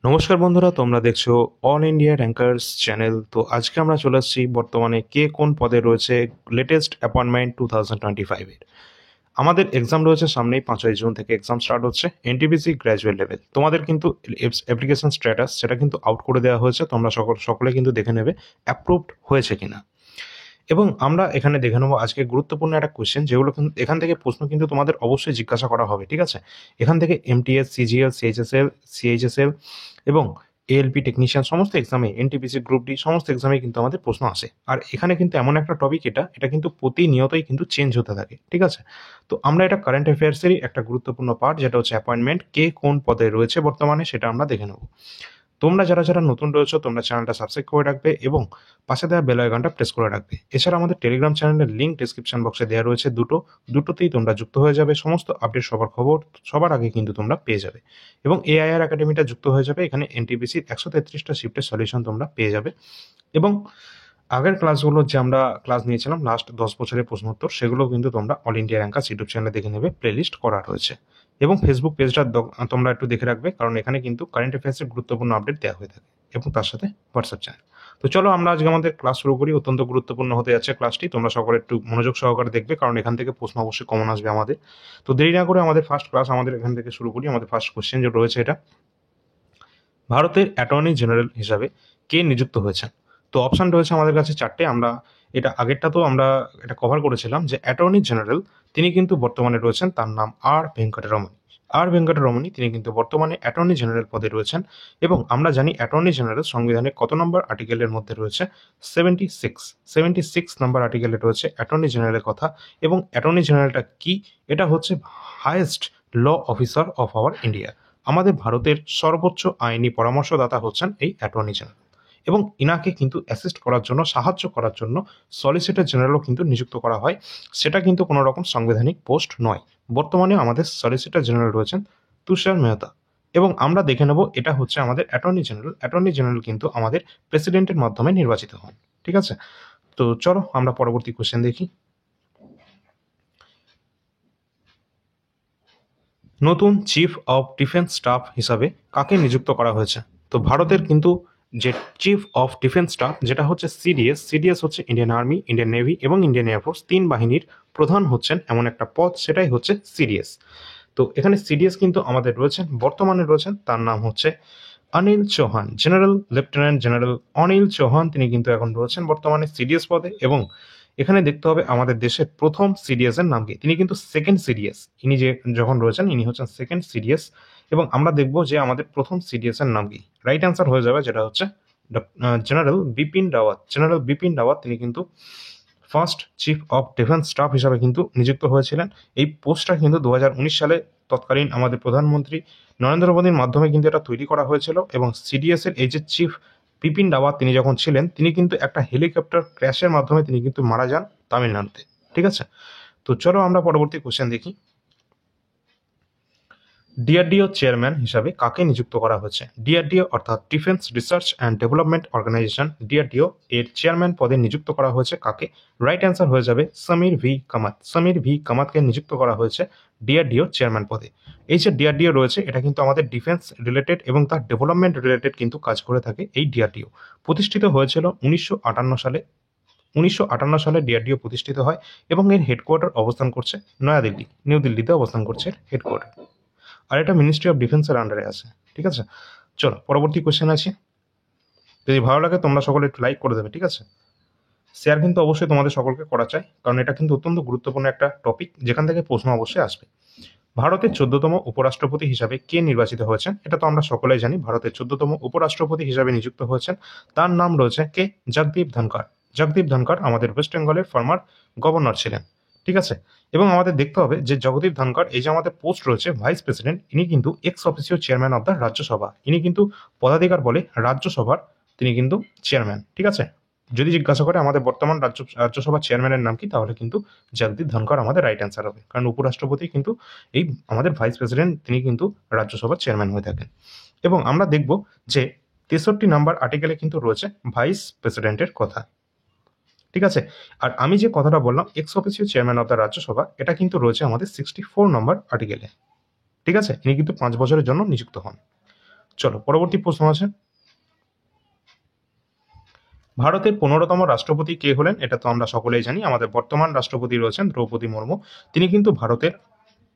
নমস্কার বন্ধুরা, তোমরা দেখছো অল ইন্ডিয়া র্যাঙ্কার্স চ্যানেল। তো আজকে আমরা চলে আসছি বর্তমানে কে কোন পদে রয়েছে লেটেস্ট অ্যাপয়েন্টমেন্ট 2025-এর। আমাদের এক্সাম রয়েছে সামনেই, 5ই জুন থেকে এক্সাম স্টার্ট হচ্ছে এনটিপিসি গ্র্যাজুয়েট লেভেল। তোমাদের কিন্তু অ্যাপ্লিকেশন স্ট্যাটাস সেটা কিন্তু আউট করে দেওয়া হয়েছে, তোমরা সকলে কিন্তু দেখে নেবে অ্যাপ্রুভড হয়েছে কিনা। এবং আমরা এখানে দেখে নেবো আজকে গুরুত্বপূর্ণ একটা কোয়েশ্চেন, যেগুলো কিন্তু এখান থেকে প্রশ্ন কিন্তু তোমাদের অবশ্যই জিজ্ঞাসা করা হবে, ঠিক আছে। এখান থেকে এমটিএস, সিজিএল, সিএইচএসএল এবং এএলপি টেকনিশিয়ান সমস্ত এক্সামে, এনটিপিসি গ্রুপ ডি সমস্ত এক্সামে কিন্তু আমাদের প্রশ্ন আসে। আর এখানে কিন্তু এমন একটা টপিক, এটা কিন্তু প্রতিনিয়তই কিন্তু চেঞ্জ হতে থাকে, ঠিক আছে। তো আমরা এটা কারেন্ট অ্যাফেয়ার্সেরই একটা গুরুত্বপূর্ণ পার্ট, যেটা হচ্ছে অ্যাপয়েন্টমেন্ট কে কোন পদে রয়েছে বর্তমানে, সেটা আমরা দেখে নেব। তোমরা যারা নতুন রয়েছো, তোমরা চ্যানেলটা সাবস্ক্রাইব করে রাখবে এবং পাশে দেওয়া বেল আইকনটা প্রেস করে রাখবে। এছাড়া আমাদের টেলিগ্রাম চ্যানেলের লিঙ্ক ডেসক্রিপশন বক্সে দেওয়া রয়েছে, দুটোতেই তোমরা যুক্ত হয়ে যাবে। সমস্ত আপডেট সবার আগে কিন্তু তোমরা পেয়ে যাবে। এবং এআইআর একাডেমিটা যুক্ত হয়ে যাবে, এখানে এনটিপিসির 133টা শিফটের সলিউশন তোমরা পেয়ে যাবে। এবং আগের ক্লাসগুলো যে আমরা ক্লাস নিয়েছিলাম লাস্ট 10 বছরের প্রশ্নোত্তর, সেগুলো কিন্তু তোমরা অল ইন্ডিয়া র্যাঙ্কার্স ইউটিউব চ্যানেলে দেখে নেবে, প্লেলিস্ট করা রয়েছে। এবং ফেসবুক পেজটা তোমরা একটু দেখে রাখবে, কারণ এখানে কিন্তু কারেন্ট অ্যাফেয়ার্সের গুরুত্বপূর্ণ আপডেট দেওয়া হয়ে থাকে, এবং তার সাথে হোয়াটসঅ্যাপ চ্যানেল। তো চলো আমরা আজকে আমাদের ক্লাস শুরু করি। অত্যন্ত গুরুত্বপূর্ণ হতে যাচ্ছে ক্লাসটি, তোমরা সকলে একটু মনোযোগ সহকারে দেখবে, কারণ এখান থেকে প্রশ্ন অবশ্যই কমন আসবে আমাদের। তো দেরি না করে আমাদের ফার্স্ট ক্লাস আমাদের এখান থেকে শুরু করি। আমাদের ফার্স্ট কোশ্চেন যে রয়েছে, এটা ভারতের অ্যাটর্নি জেনারেল হিসাবে কে নিযুক্ত হয়েছেন। তো অপশান রয়েছে আমাদের কাছে চারটে। আমরা এটা আগেরটা তো আমরা এটা কভার করেছিলাম যে অ্যাটর্নি জেনারেল তিনি কিন্তু বর্তমানে রয়েছেন, তার নাম আর ভেঙ্কটরমণি। তিনি কিন্তু বর্তমানে অ্যাটর্নি জেনারেল পদে রয়েছেন। এবং আমরা জানি অ্যাটর্নি জেনারেল সংবিধানের কত নম্বর আর্টিকেলের মধ্যে রয়েছে? 76 নম্বর আর্টিকেলে রয়েছে অ্যাটর্নি জেনারেলের কথা। এবং অ্যাটর্নি জেনারেলটা কি? এটা হচ্ছে highest law officer of our India. আমাদের ভারতের সর্বোচ্চ আইনি পরামর্শদাতা হচ্ছেন এই অ্যাটর্নি জেনারেল। এবং ইনাকে কিন্তু অ্যাসিস্ট করার জন্য, সাহায্য করার জন্য সলিসিটর জেনারেলও কিন্তু নিযুক্ত করা হয়। সেটা কিন্তু কোনো রকম সাংবিধানিক পোস্ট নয়। বর্তমানে আমাদের সলিসিটর জেনারেল রয়েছেন তুষার মেহতা। এবং আমরা দেখে নেব, এটা হচ্ছে আমাদের অ্যাটর্নি জেনারেল কিন্তু আমাদের প্রেসিডেন্টের মাধ্যমে নির্বাচিত হন, ঠিক আছে। তো চলো আমরা পরবর্তী কোশ্চেন দেখি। নতুন চিফ অফ ডিফেন্স স্টাফ হিসাবে কাকে নিযুক্ত করা হয়েছে? তো ভারতের কিন্তু যে চিফ অফ ডিফেন্স স্টাফ, যেটা হচ্ছে সিডিএস হচ্ছে ইন্ডিয়ান আর্মি, ইন্ডিয়ান নেভি এবং ইন্ডিয়ান এয়ারফোর্স, তিন বাহিনীর প্রধান হচ্ছেন এমন একটা পদ, সেটাই হচ্ছে সিডিএস। তো এখানে সিডিএস কিন্তু আমাদের বর্তমানে রয়েছেন, তার নাম হচ্ছে Anil Chauhan, general lieutenant general Anil Chauhan. তিনি কিন্তু এখন রয়েছেন বর্তমানে সিডিএস পদে। এবং এখানে দেখতে হবে আমাদের দেশের প্রথম সিডিএস এর নাম কি। তিনি কিন্তু সেকেন্ড সিডিএস, ইনি যে যখন রয়েছেন ইনি হচ্ছেন সেকেন্ড সিডিএস। এবং আমরা দেখব যে আমাদের প্রথম সিডিএস এর নাম কি। রাইট অ্যান্সার হয়ে যাবে, যেটা হচ্ছে জেনারেল বিপিন রাওয়াত। তিনি কিন্তু first chief of defence staff হিসাবে কিন্তু নিযুক্ত হয়েছিলেন। এই পোস্টটা কিন্তু 2019 সালে তৎকালীন আমাদের প্রধানমন্ত্রী নরেন্দ্র মোদীর মাধ্যমে কিন্তু এটা তৈরি করা হয়েছিল। এবং সিডিএস এর এই যে চিফ বিপিন রাওয়াত তিনি যখন ছিলেন, তিনি কিন্তু একটা হেলিকপ্টার ক্র্যাশের মাধ্যমে তিনি কিন্তু মারা যান তামিলনাড়ুতে, ঠিক আছে। তো চলো আমরা পরবর্তী কোশ্চেন দেখি। ডিআরডিও চেয়ারম্যান হিসাবে কাকে নিযুক্ত করা হয়েছে? ডিআরডিও অর্থাৎ defence research and development organisation, DRDO এর চেয়ারম্যান পদে নিযুক্ত করা হয়েছে কাকে? রাইট অ্যান্সার হয়ে যাবে সমীর ভি কামাতকে নিযুক্ত করা হয়েছে ডিআরডিও চেয়ারম্যান পদে। এই যে ডিআরডিও রয়েছে, এটা কিন্তু আমাদের ডিফেন্স রিলেটেড এবং তার ডেভেলপমেন্ট রিলেটেড কিন্তু কাজ করে থাকে। এই ডিআরডিও প্রতিষ্ঠিত হয়েছিল 1958 সালে। 1958 সালে ডিআরডিও প্রতিষ্ঠিত হয় এবং এর হেডকোয়ার্টার অবস্থান করছে নিউ দিল্লিতে অবস্থান করছে হেডকোয়ার্টার। আর এটা মিনিস্ট্রি অফ ডিফেন্সের আন্ডারে আছে, ঠিক আছে। চলো পরবর্তী কোশ্চেন আছে। যদি ভালো লাগে তোমরা সকলে একটু লাইক করে দেবে, ঠিক আছে। শেয়ার কিন্তু অবশ্যই তোমাদের সকলকে করা চাই, কারণ এটা কিন্তু অত্যন্ত গুরুত্বপূর্ণ একটা টপিক, যেখান থেকে প্রশ্ন অবশ্যই আসবে। ভারতের 14তম উপরাষ্ট্রপতি হিসাবে কে নির্বাচিত হয়েছেন? এটা তো আমরা সকলেই জানি, ভারতের 14তম উপরাষ্ট্রপতি হিসাবে নিযুক্ত হয়েছেন, তার নাম রয়েছে কে? জগদীপ ধনকর আমাদের ওয়েস্ট বেঙ্গলের ফর্মার গভর্নর ছিলেন, ঠিক আছে। এবং আমাদের দেখতে হবে যে জগদীপ ধনকর, এই যে আমাদের পোস্ট রয়েছে ভাইস প্রেসিডেন্ট, ইনি কিন্তু x officio chairman of the Rajya Sabha. ইনি কিন্তু পদাধিকার বলে রাজ্যসভার তিনি কিন্তু চেয়ারম্যান, ঠিক আছে। যদি জিজ্ঞাসা করে আমাদের বর্তমান রাজ্যসভার চেয়ারম্যানের নাম কি, তাহলে কিন্তু জগদীপ ধনকর আমাদের রাইট অ্যান্সার হবে, কারণ উপরাষ্ট্রপতি কিন্তু এই আমাদের ভাইস প্রেসিডেন্ট, তিনি কিন্তু রাজ্যসভার চেয়ারম্যান হয়ে থাকেন। এবং আমরা দেখব যে 63 নম্বর আর্টিকেলে কিন্তু রয়েছে ভাইস প্রেসিডেন্টের কথা, ঠিক আছে। আর আমি যে কথাটা বললাম x officio chairman of the Rajya Sabha, এটা কিন্তু রয়েছে আমাদের 64 নম্বর আর্টিকেলে, ঠিক আছে। ইনি কিন্তু 5 বছরের জন্য নিযুক্ত হন। চলো পরবর্তী প্রশ্ন আছে, ভারতের 15তম রাষ্ট্রপতি কে হলেন? এটা তো আমরা সকলেই জানি, আমাদের বর্তমান রাষ্ট্রপতি রয়েছেন দ্রৌপদী মুর্মু। তিনি কিন্তু ভারতের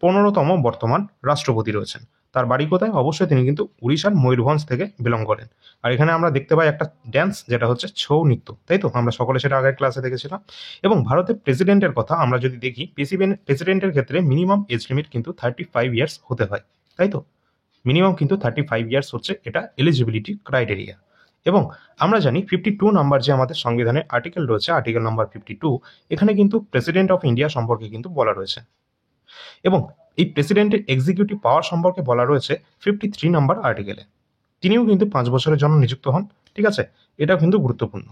15তম বর্তমান রাষ্ট্রপতি রয়েছেন। তার বাড়ি কোথায়? অবশ্যই তিনি কিন্তু উড়িষ্যার ময়ূরভঞ্জ থেকে বিলং করেন। আর এখানে আমরা দেখতে পাই একটা ড্যান্স, যেটা হচ্ছে ছৌ নৃত্য, তাই তো? আমরা সকলে সেটা আগের ক্লাসে দেখেছিলাম। এবং ভারতের প্রেসিডেন্টের কথা আমরা যদি দেখি, প্রেসিডেন্টের ক্ষেত্রে মিনিমাম এজ লিমিট কিন্তু 35 ইয়ার্স হতে হয়, তাই তো? মিনিমাম কিন্তু 35 ইয়ার্স হচ্ছে এটা এলিজিবিলিটি ক্রাইটেরিয়া। এবং আমরা জানি 52 নাম্বার যে আমাদের সংবিধানের আর্টিকেল রয়েছে, আর্টিকেল নাম্বার 52, এখানে কিন্তু প্রেসিডেন্ট অফ ইন্ডিয়া সম্পর্কে কিন্তু বলা রয়েছে। এবং এই প্রেসিডেন্টের এক্সিকিউটিভ পাওয়ার সম্পর্কে বলা রয়েছে 53 নাম্বার আর্টিকেলে। তিনিও কিন্তু 5 বছরের জন্য নিযুক্ত হন, ঠিক আছে? এটাও কিন্তু গুরুত্বপূর্ণ।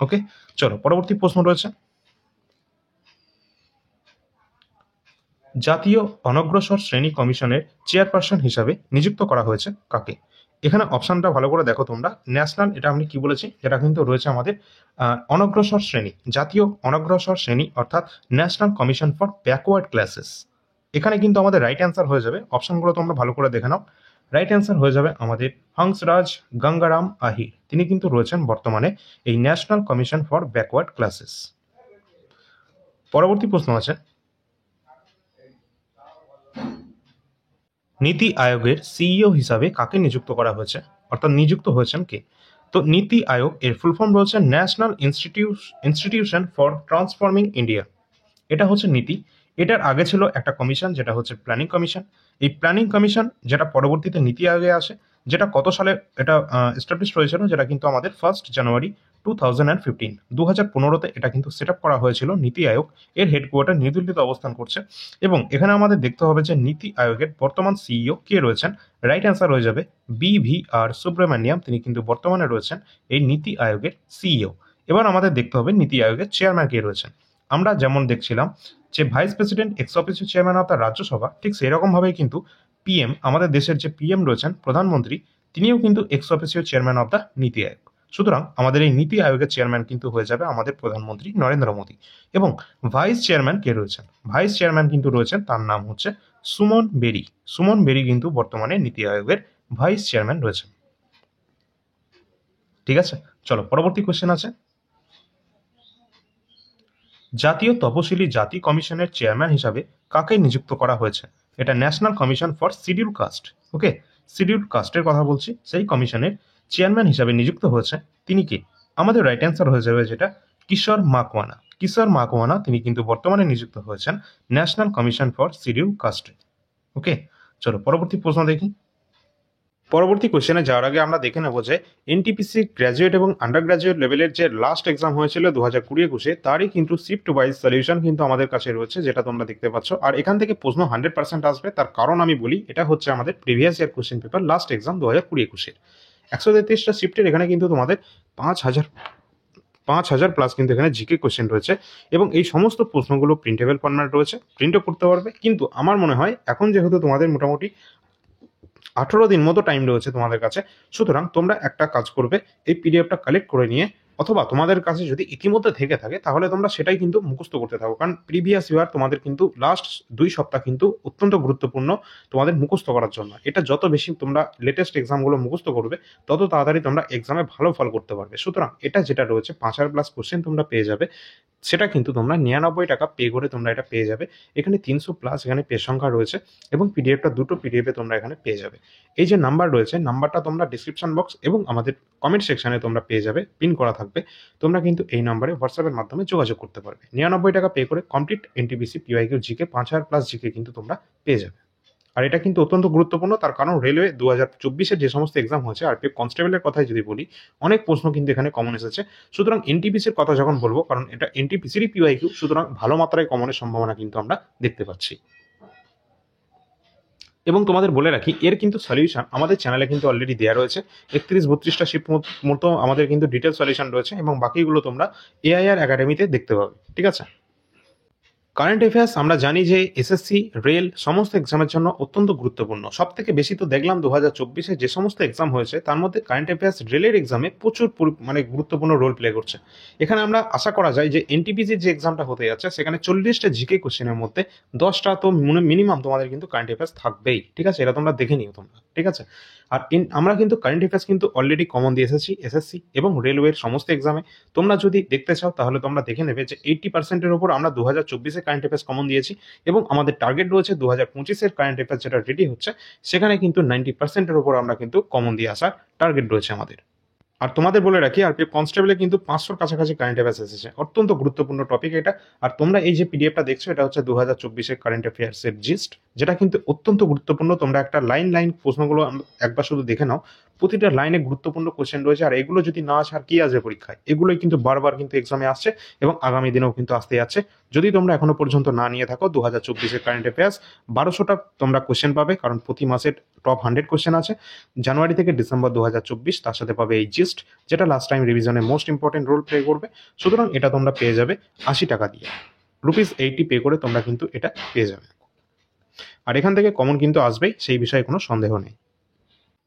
ওকে, চলো পরবর্তী প্রশ্ন রয়েছে, জাতীয় অনগ্রসর শ্রেণী কমিশনের চেয়ারপারসন হিসাবে নিযুক্ত করা হয়েছে কাকে? এখানে অপশনটা ভালো করে দেখো তোমরা। ন্যাশনাল, এটা আমি কি বলেছি, যেটা কিন্তু রয়েছে আমাদের অনগ্রসর শ্রেণী, জাতীয় অনগ্রসর শ্রেণী, অর্থাৎ national commission for backward classes. এখানে কিন্তু আমাদের রাইট অ্যান্সার হয়ে যাবে, অপশনগুলো তোমরা ভালো করে দেখে নাও। রাইট অ্যান্সার হয়ে যাবে আমাদের হংসরাজ গঙ্গারাম আহির। তিনি কিন্তু রয়েছেন বর্তমানে এই national commission for backward classes. পরবর্তী প্রশ্ন আছে, নীতি আয়োগের সিইও হিসাবে কাকে নিযুক্ত করা হয়েছে, অর্থাৎ নিযুক্ত হয়েছেন কে? তো নীতি আয়োগ এর ফুল ফর্ম রয়েছে national institution for transforming India. এটা হচ্ছে নীতি। এটার আগে ছিল একটা কমিশন, যেটা হচ্ছে প্ল্যানিং কমিশন। এই প্ল্যানিং কমিশন যেটা পরবর্তীতে নীতি আয়োগে আসে, যেটা কত সালে এটা এস্টাবলিশ হয়েছিল, যেটা কিন্তু আমাদের 1 জানুয়ারি 2015, 2015-তে এটা কিন্তু সেট আপ করা হয়েছিল নীতি আয়োগ। এর হেডকোয়ার্টার নিউ দিল্লিতে অবস্থান করছে। এবং এখানে আমাদের দেখতে হবে যে নীতি আয়োগের বর্তমান সিইও কে রয়েছেন। রাইট অ্যান্সার হয়ে যাবে BVR সুব্রমণিয়াম। তিনি কিন্তু বর্তমানে রয়েছেন এই নীতি আয়োগের সিইও। এবার আমাদের দেখতে হবে নীতি আয়োগের চেয়ারম্যান কে রয়েছেন। আমরা যেমন দেখছিলাম যে vice president x officio chairman of the Rajya Sabha, ঠিক সেরকম ভাবেই কিন্তু পিএম, আমাদের দেশের যে পিএম রয়েছেন প্রধানমন্ত্রী, তিনিও কিন্তু x officio chairman of the নীতি আয়োগ। সুতরাং আমাদের এই নীতি আয়োগের চেয়ারম্যান কিন্তু হয়ে যাবে আমাদের প্রধানমন্ত্রী নরেন্দ্র মোদী। এবং ভাইস চেয়ারম্যান কে রয়েছেন? ভাইস চেয়ারম্যান কিন্তু রয়েছেন, তার নাম হচ্ছে সুমন বেরি। সুমন বেরি কিন্তু বর্তমানে নীতি আয়োগের ভাইস চেয়ারম্যান রয়েছেন। ঠিক আছে, চলো পরবর্তী কোশ্চেন আছে, জাতীয় তপশিলি জাতি কমিশনের চেয়ারম্যান হিসাবে কাকে নিযুক্ত করা হয়েছে? এটা national commission for schedule caste. Okay, schedule কাস্টের কথা বলছি। সেই কমিশনের চেয়ারম্যান হিসাবে নিযুক্ত হয়েছে, তিনি কি? আমাদের রাইট অ্যান্সার হয়ে যাবে যেটা কিশোর মাকওয়ানা। কিশোর মাকওয়ানা তিনি কিন্তু বর্তমানে নিযুক্ত হয়েছেন ন্যাশনাল কমিশন ফর শিডিউল কাস্টে। ওকে, চলো পরবর্তী প্রশ্ন দেখি। পরবর্তী কোশ্চেনে যাওয়ার আগে আমরা দেখে নেব যে এনটিপিসি গ্র্যাজুয়েট এবং আন্ডার গ্র্যাজুয়েট লেভেলের যে লাস্ট এক্সাম হয়েছিল 2020-21, তারই কিন্তু শিফট ওয়াইজ সলিউশন কিন্তু আমাদের কাছে রয়েছে, যেটা তোমরা দেখতে পাচ্ছ। আর এখান থেকে প্রশ্ন 100% আসবে। তার কারণ আমি বলি, এটা হচ্ছে আমাদের previous year question paper last exam 2020-21-এর 133টা শিফটের। এখানে কিন্তু তোমাদের 5,000 প্লাস কিন্তু এখানে জিকে কোশ্চেন রয়েছে। এবং এই সমস্ত প্রশ্নগুলো প্রিন্টেবল ফরম্যাট রয়েছে, প্রিন্টও করতে পারবে। কিন্তু আমার মনে হয় এখন যেহেতু তোমাদের মোটামুটি 18 দিন মতো টাইম রয়েছে তোমাদের কাছে, সুতরাং তোমরা একটা কাজ করবে, এই পিডিএফটা কালেক্ট করে নিয়ে, অথবা তোমাদের কাছে যদি ইতিমধ্যে থেকে থাকে তাহলে তোমরা সেটাই কিন্তু মুখস্থ করতে থাকো। কারণ প্রিভিয়াস ইয়ার তোমাদের কিন্তু লাস্ট 2 সপ্তাহ কিন্তু অত্যন্ত গুরুত্বপূর্ণ তোমাদের মুখস্থ করার জন্য। এটা যত বেশি তোমরা লেটেস্ট এক্সামগুলো মুখস্থ করবে, তত তাড়াতাড়ি তোমরা এক্সামে ভালো ফল করতে পারবে। সুতরাং এটা যেটা রয়েছে 5,000 প্লাস কোশ্চেন তোমরা পেয়ে যাবে, সেটা কিন্তু তোমরা 99 টাকা পে করে তোমরা এটা পেয়ে যাবে। এখানে 300 প্লাস এখানে পে সংখ্যা রয়েছে, এবং পিডিএফটা দুটো পিডিএফে তোমরা এখানে পেয়ে যাবে। এই যে নাম্বার রয়েছে, নাম্বারটা তোমরা ডিসক্রিপশন বক্স এবং আমাদের কমেন্ট সেকশনে তোমরা পেয়ে যাবে, পিন করা থাকবে। তোমরা কিন্তু এই নাম্বারে হোয়াটসঅ্যাপের মাধ্যমে যোগাযোগ করতে পারবে। 99 টাকা পে করে complete NTPC PYQ GK 5,000 plus GK কিন্তু তোমরা পেয়ে যাবে। আর এটা কিন্তু অত্যন্ত গুরুত্বপূর্ণ, তার কারণ রেলওয়ে 2024-এর যে সমস্ত এক্সাম হয়েছে, আরপিএফ কনস্টেবলের কথাই যদি বলি, অনেক প্রশ্ন কিন্তু এখানে কমন এসেছে। সুতরাং এনটিপিসির কথা যখন বলবো, কারণ এটা এনটিপিসিরই পিওয়াইকিউ, সুতরাং ভালো মাত্রায় কমনের সম্ভাবনা কিন্তু আমরা দেখতে পাচ্ছি। এবং তোমাদের বলে রাখি, এর কিন্তু সলিউশন আমাদের চ্যানেলে কিন্তু অলরেডি দেওয়া রয়েছে। 31-32টা শিফট মতো আমাদের কিন্তু ডিটেল সলিউশন রয়েছে, এবং বাকিগুলো তোমরা এআইআর একাডেমিতে দেখতে পাবে। ঠিক আছে, কারেন্ট অ্যাফেয়ার্স আমরা জানি যে এসএসসি, রেল সমস্ত এক্সামের জন্য অত্যন্ত গুরুত্বপূর্ণ। সবথেকে বেশি তো দেখলাম 2024-এ যে সমস্ত এক্সাম হয়েছে তার মধ্যে কারেন্ট অ্যাফেয়ার্স রেলের এক্সামে প্রচুর মানে গুরুত্বপূর্ণ রোল প্লে করছে। এখানে আমরা আশা করা যায় যে এনটিপিসির যে এক্সামটা হতে যাচ্ছে সেখানে 40টা জিকে কোশ্চেনের মধ্যে 10টা তো মিনিমাম তোমাদের কিন্তু কারেন্ট অ্যাফেয়ার্স থাকবেই। ঠিক আছে, এটা তোমরা দেখে নিও তোমরা। ঠিক আছে, আর আমরা কিন্তু কারেন্ট অ্যাফেয়ার্স কিন্তু অলরেডি কমন দিয়ে এসেছি এসএসসি এবং রেলওয়ের সমস্ত এক্সামে। তোমরা যদি দেখতে চাও তাহলে তোমরা দেখে নেবে যে 80%-এর ওপর আমরা 2024-এ কারেন্ট অ্যাফেয়ার্স কমন দিয়েছি এবং আমাদের টার্গেট রয়েছে 2025-এর কারেন্ট অ্যাফেয়ার্স যেটা রেডি হচ্ছে সেখানে কিন্তু 90%-এর ওপর আমরা কিন্তু কমন দিয়ে আসার টার্গেট রয়েছে আমাদের। আর তোমাদের বলে রাখি আরপিএফ কনস্টেবলে কিন্তু 500-র কাছাকাছি কারেন্ট অ্যাফেয়ার্স এসেছে, অত্যন্ত গুরুত্বপূর্ণ টপিক এটা। আর তোমরা এই যে পিডিএফটা দেখছো এটা হচ্ছে 2024-এর কারেন্ট অ্যাফেয়ার্সের জিস্ট, যেটা কিন্তু অত্যন্ত গুরুত্বপূর্ণ। তোমরা একটা লাইন প্রশ্নগুলো একবার শুধু দেখে নাও, প্রতিটা লাইনে গুরুত্বপূর্ণ কোশ্চেন রয়েছে। আর এগুলো যদি না আসে আর কি আসবে পরীক্ষায়, এগুলোই কিন্তু বারবার কিন্তু এক্সামে আসছে এবং আগামী দিনেও কিন্তু আসতে যাচ্ছে। যদি তোমরা এখনো পর্যন্ত না নিয়ে থাকো 2024-এর কারেন্ট অ্যাফেয়ার্স 1200টা তোমরা কোশ্চেন পাবে, কারণ প্রতি মাসের টপ 100 কোশ্চেন আছে জানুয়ারি থেকে ডিসেম্বর 2024। তার সাথে পাবে এই জিস্ট, যেটা লাস্ট টাইম রিভিশনে মোস্ট ইম্পর্টেন্ট রোল প্লে করবে। সুতরাং এটা তোমরা পেয়ে যাবে 80 টাকা দিয়ে, ₹80 পে করে তোমরা কিন্তু এটা পেয়ে যাবে। আর এখান থেকে কমন কিন্তু আসবেই, সেই বিষয়ে কোনো সন্দেহ নেই।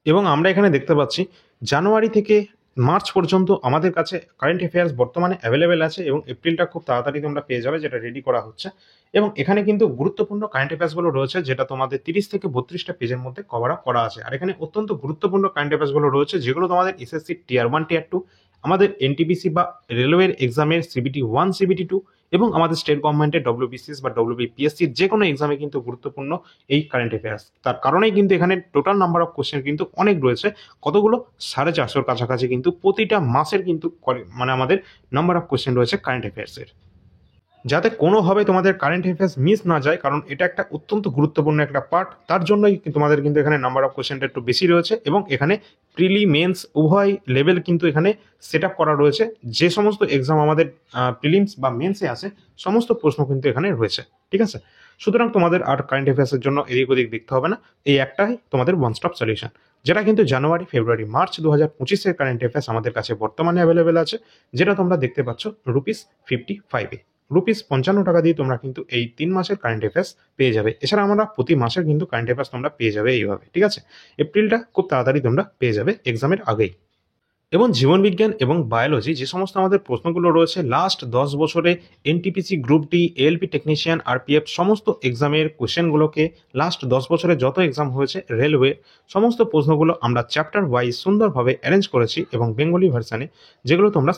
এবং আমরা এখানে দেখতে পাচ্ছি জানুয়ারি থেকে মার্চ পর্যন্ত আমাদের কাছে কারেন্ট অ্যাফেয়ার্স বর্তমানে অ্যাভেলেবেল আছে এবং এপ্রিলটা খুব তাড়াতাড়ি তোমরা পেয়ে যাবে, যেটা রেডি করা হচ্ছে। এবং এখানে কিন্তু গুরুত্বপূর্ণ কারেন্ট অ্যাফেয়ার্সগুলো রয়েছে যেটা তোমাদের 30 থেকে 32টা পেজের মধ্যে কভার আপ করা আছে। আর এখানে অত্যন্ত গুরুত্বপূর্ণ কারেন্ট অ্যাফেয়ার্সগুলো রয়েছে যেগুলো তোমাদের এসএসসি টিয়ার 1, টিয়ার 2, আমাদের এনটিপিসি বা রেলওয়ের এক্সামের সিবিটি 1, সিবিটি 2 এবং আমাদের স্টেট গভর্নমেন্টের ডব্লিউবিসিএস বা ডব্লিউবিপিএসসির যে কোনো এক্সামে কিন্তু গুরুত্বপূর্ণ এই কারেন্ট অ্যাফেয়ার্স। তার কারণেই কিন্তু এখানে টোটাল নাম্বার অফ কোশ্চেন কিন্তু অনেক রয়েছে, কতগুলো 450-র কাছাকাছি কিন্তু প্রতিটা মাসের কিন্তু মানে আমাদের নাম্বার অফ কোশ্চেন রয়েছে কারেন্ট অ্যাফেয়ার্সের, যাতে কোনোভাবে তোমাদের কারেন্ট অ্যাফেয়ার্স মিস না যায়, কারণ এটা একটা অত্যন্ত গুরুত্বপূর্ণ একটা পার্ট। তার জন্যই তোমাদের কিন্তু এখানে নাম্বার অফ কোশ্চেনটা একটু বেশি রয়েছে এবং এখানে প্রিলি মেন্স উভয় লেভেল কিন্তু এখানে সেট আপ করা রয়েছে। যে সমস্ত এক্সাম আমাদের প্রিলিমস বা মেন্সে আসে সমস্ত প্রশ্ন কিন্তু এখানে রয়েছে। ঠিক আছে, সুতরাং তোমাদের আর কারেন্ট অ্যাফেয়ার্সের জন্য এদিক ওদিক দেখতে হবে না, এই একটাই তোমাদের ওয়ান স্টপ সলিউশন, যেটা কিন্তু জানুয়ারি, ফেব্রুয়ারি, মার্চ 2025-এর কারেন্ট অ্যাফেয়ার্স আমাদের কাছে বর্তমানে অ্যাভেলেবেল আছে, যেটা তোমরা দেখতে পাচ্ছ ₹55-এ। ₹55 দিয়ে তোমরা কিন্তু এই 3 মাসের কারেন্ট অ্যাফেয়ার্স পেয়ে যাবে। এছাড়া আমরা প্রতি মাসের কিন্তু কারেন্ট অ্যাফেয়ার্স তোমরা পেয়ে যাবে এইভাবে। ঠিক আছে, এপ্রিলটা খুব তাড়াতাড়ি তোমরা পেয়ে যাবে এক্সামের আগেই। এবং জীবনবিজ্ঞান এবং বায়োলজি যে সমস্ত আমাদের প্রশ্নগুলো রয়েছে লাস্ট 10 বছরে NTPC, group D, ALP technician, RPF সমস্ত এক্সামের কোশ্চেনগুলোকে লাস্ট 10 বছরে যত এক্সাম হয়েছে রেলওয়ে সমস্ত প্রশ্নগুলো আমরা চ্যাপ্টার ওয়াইজ সুন্দরভাবে অ্যারেঞ্জ করেছি এবং বেঙ্গলি ভার্সানে, যেগুলো তোমরা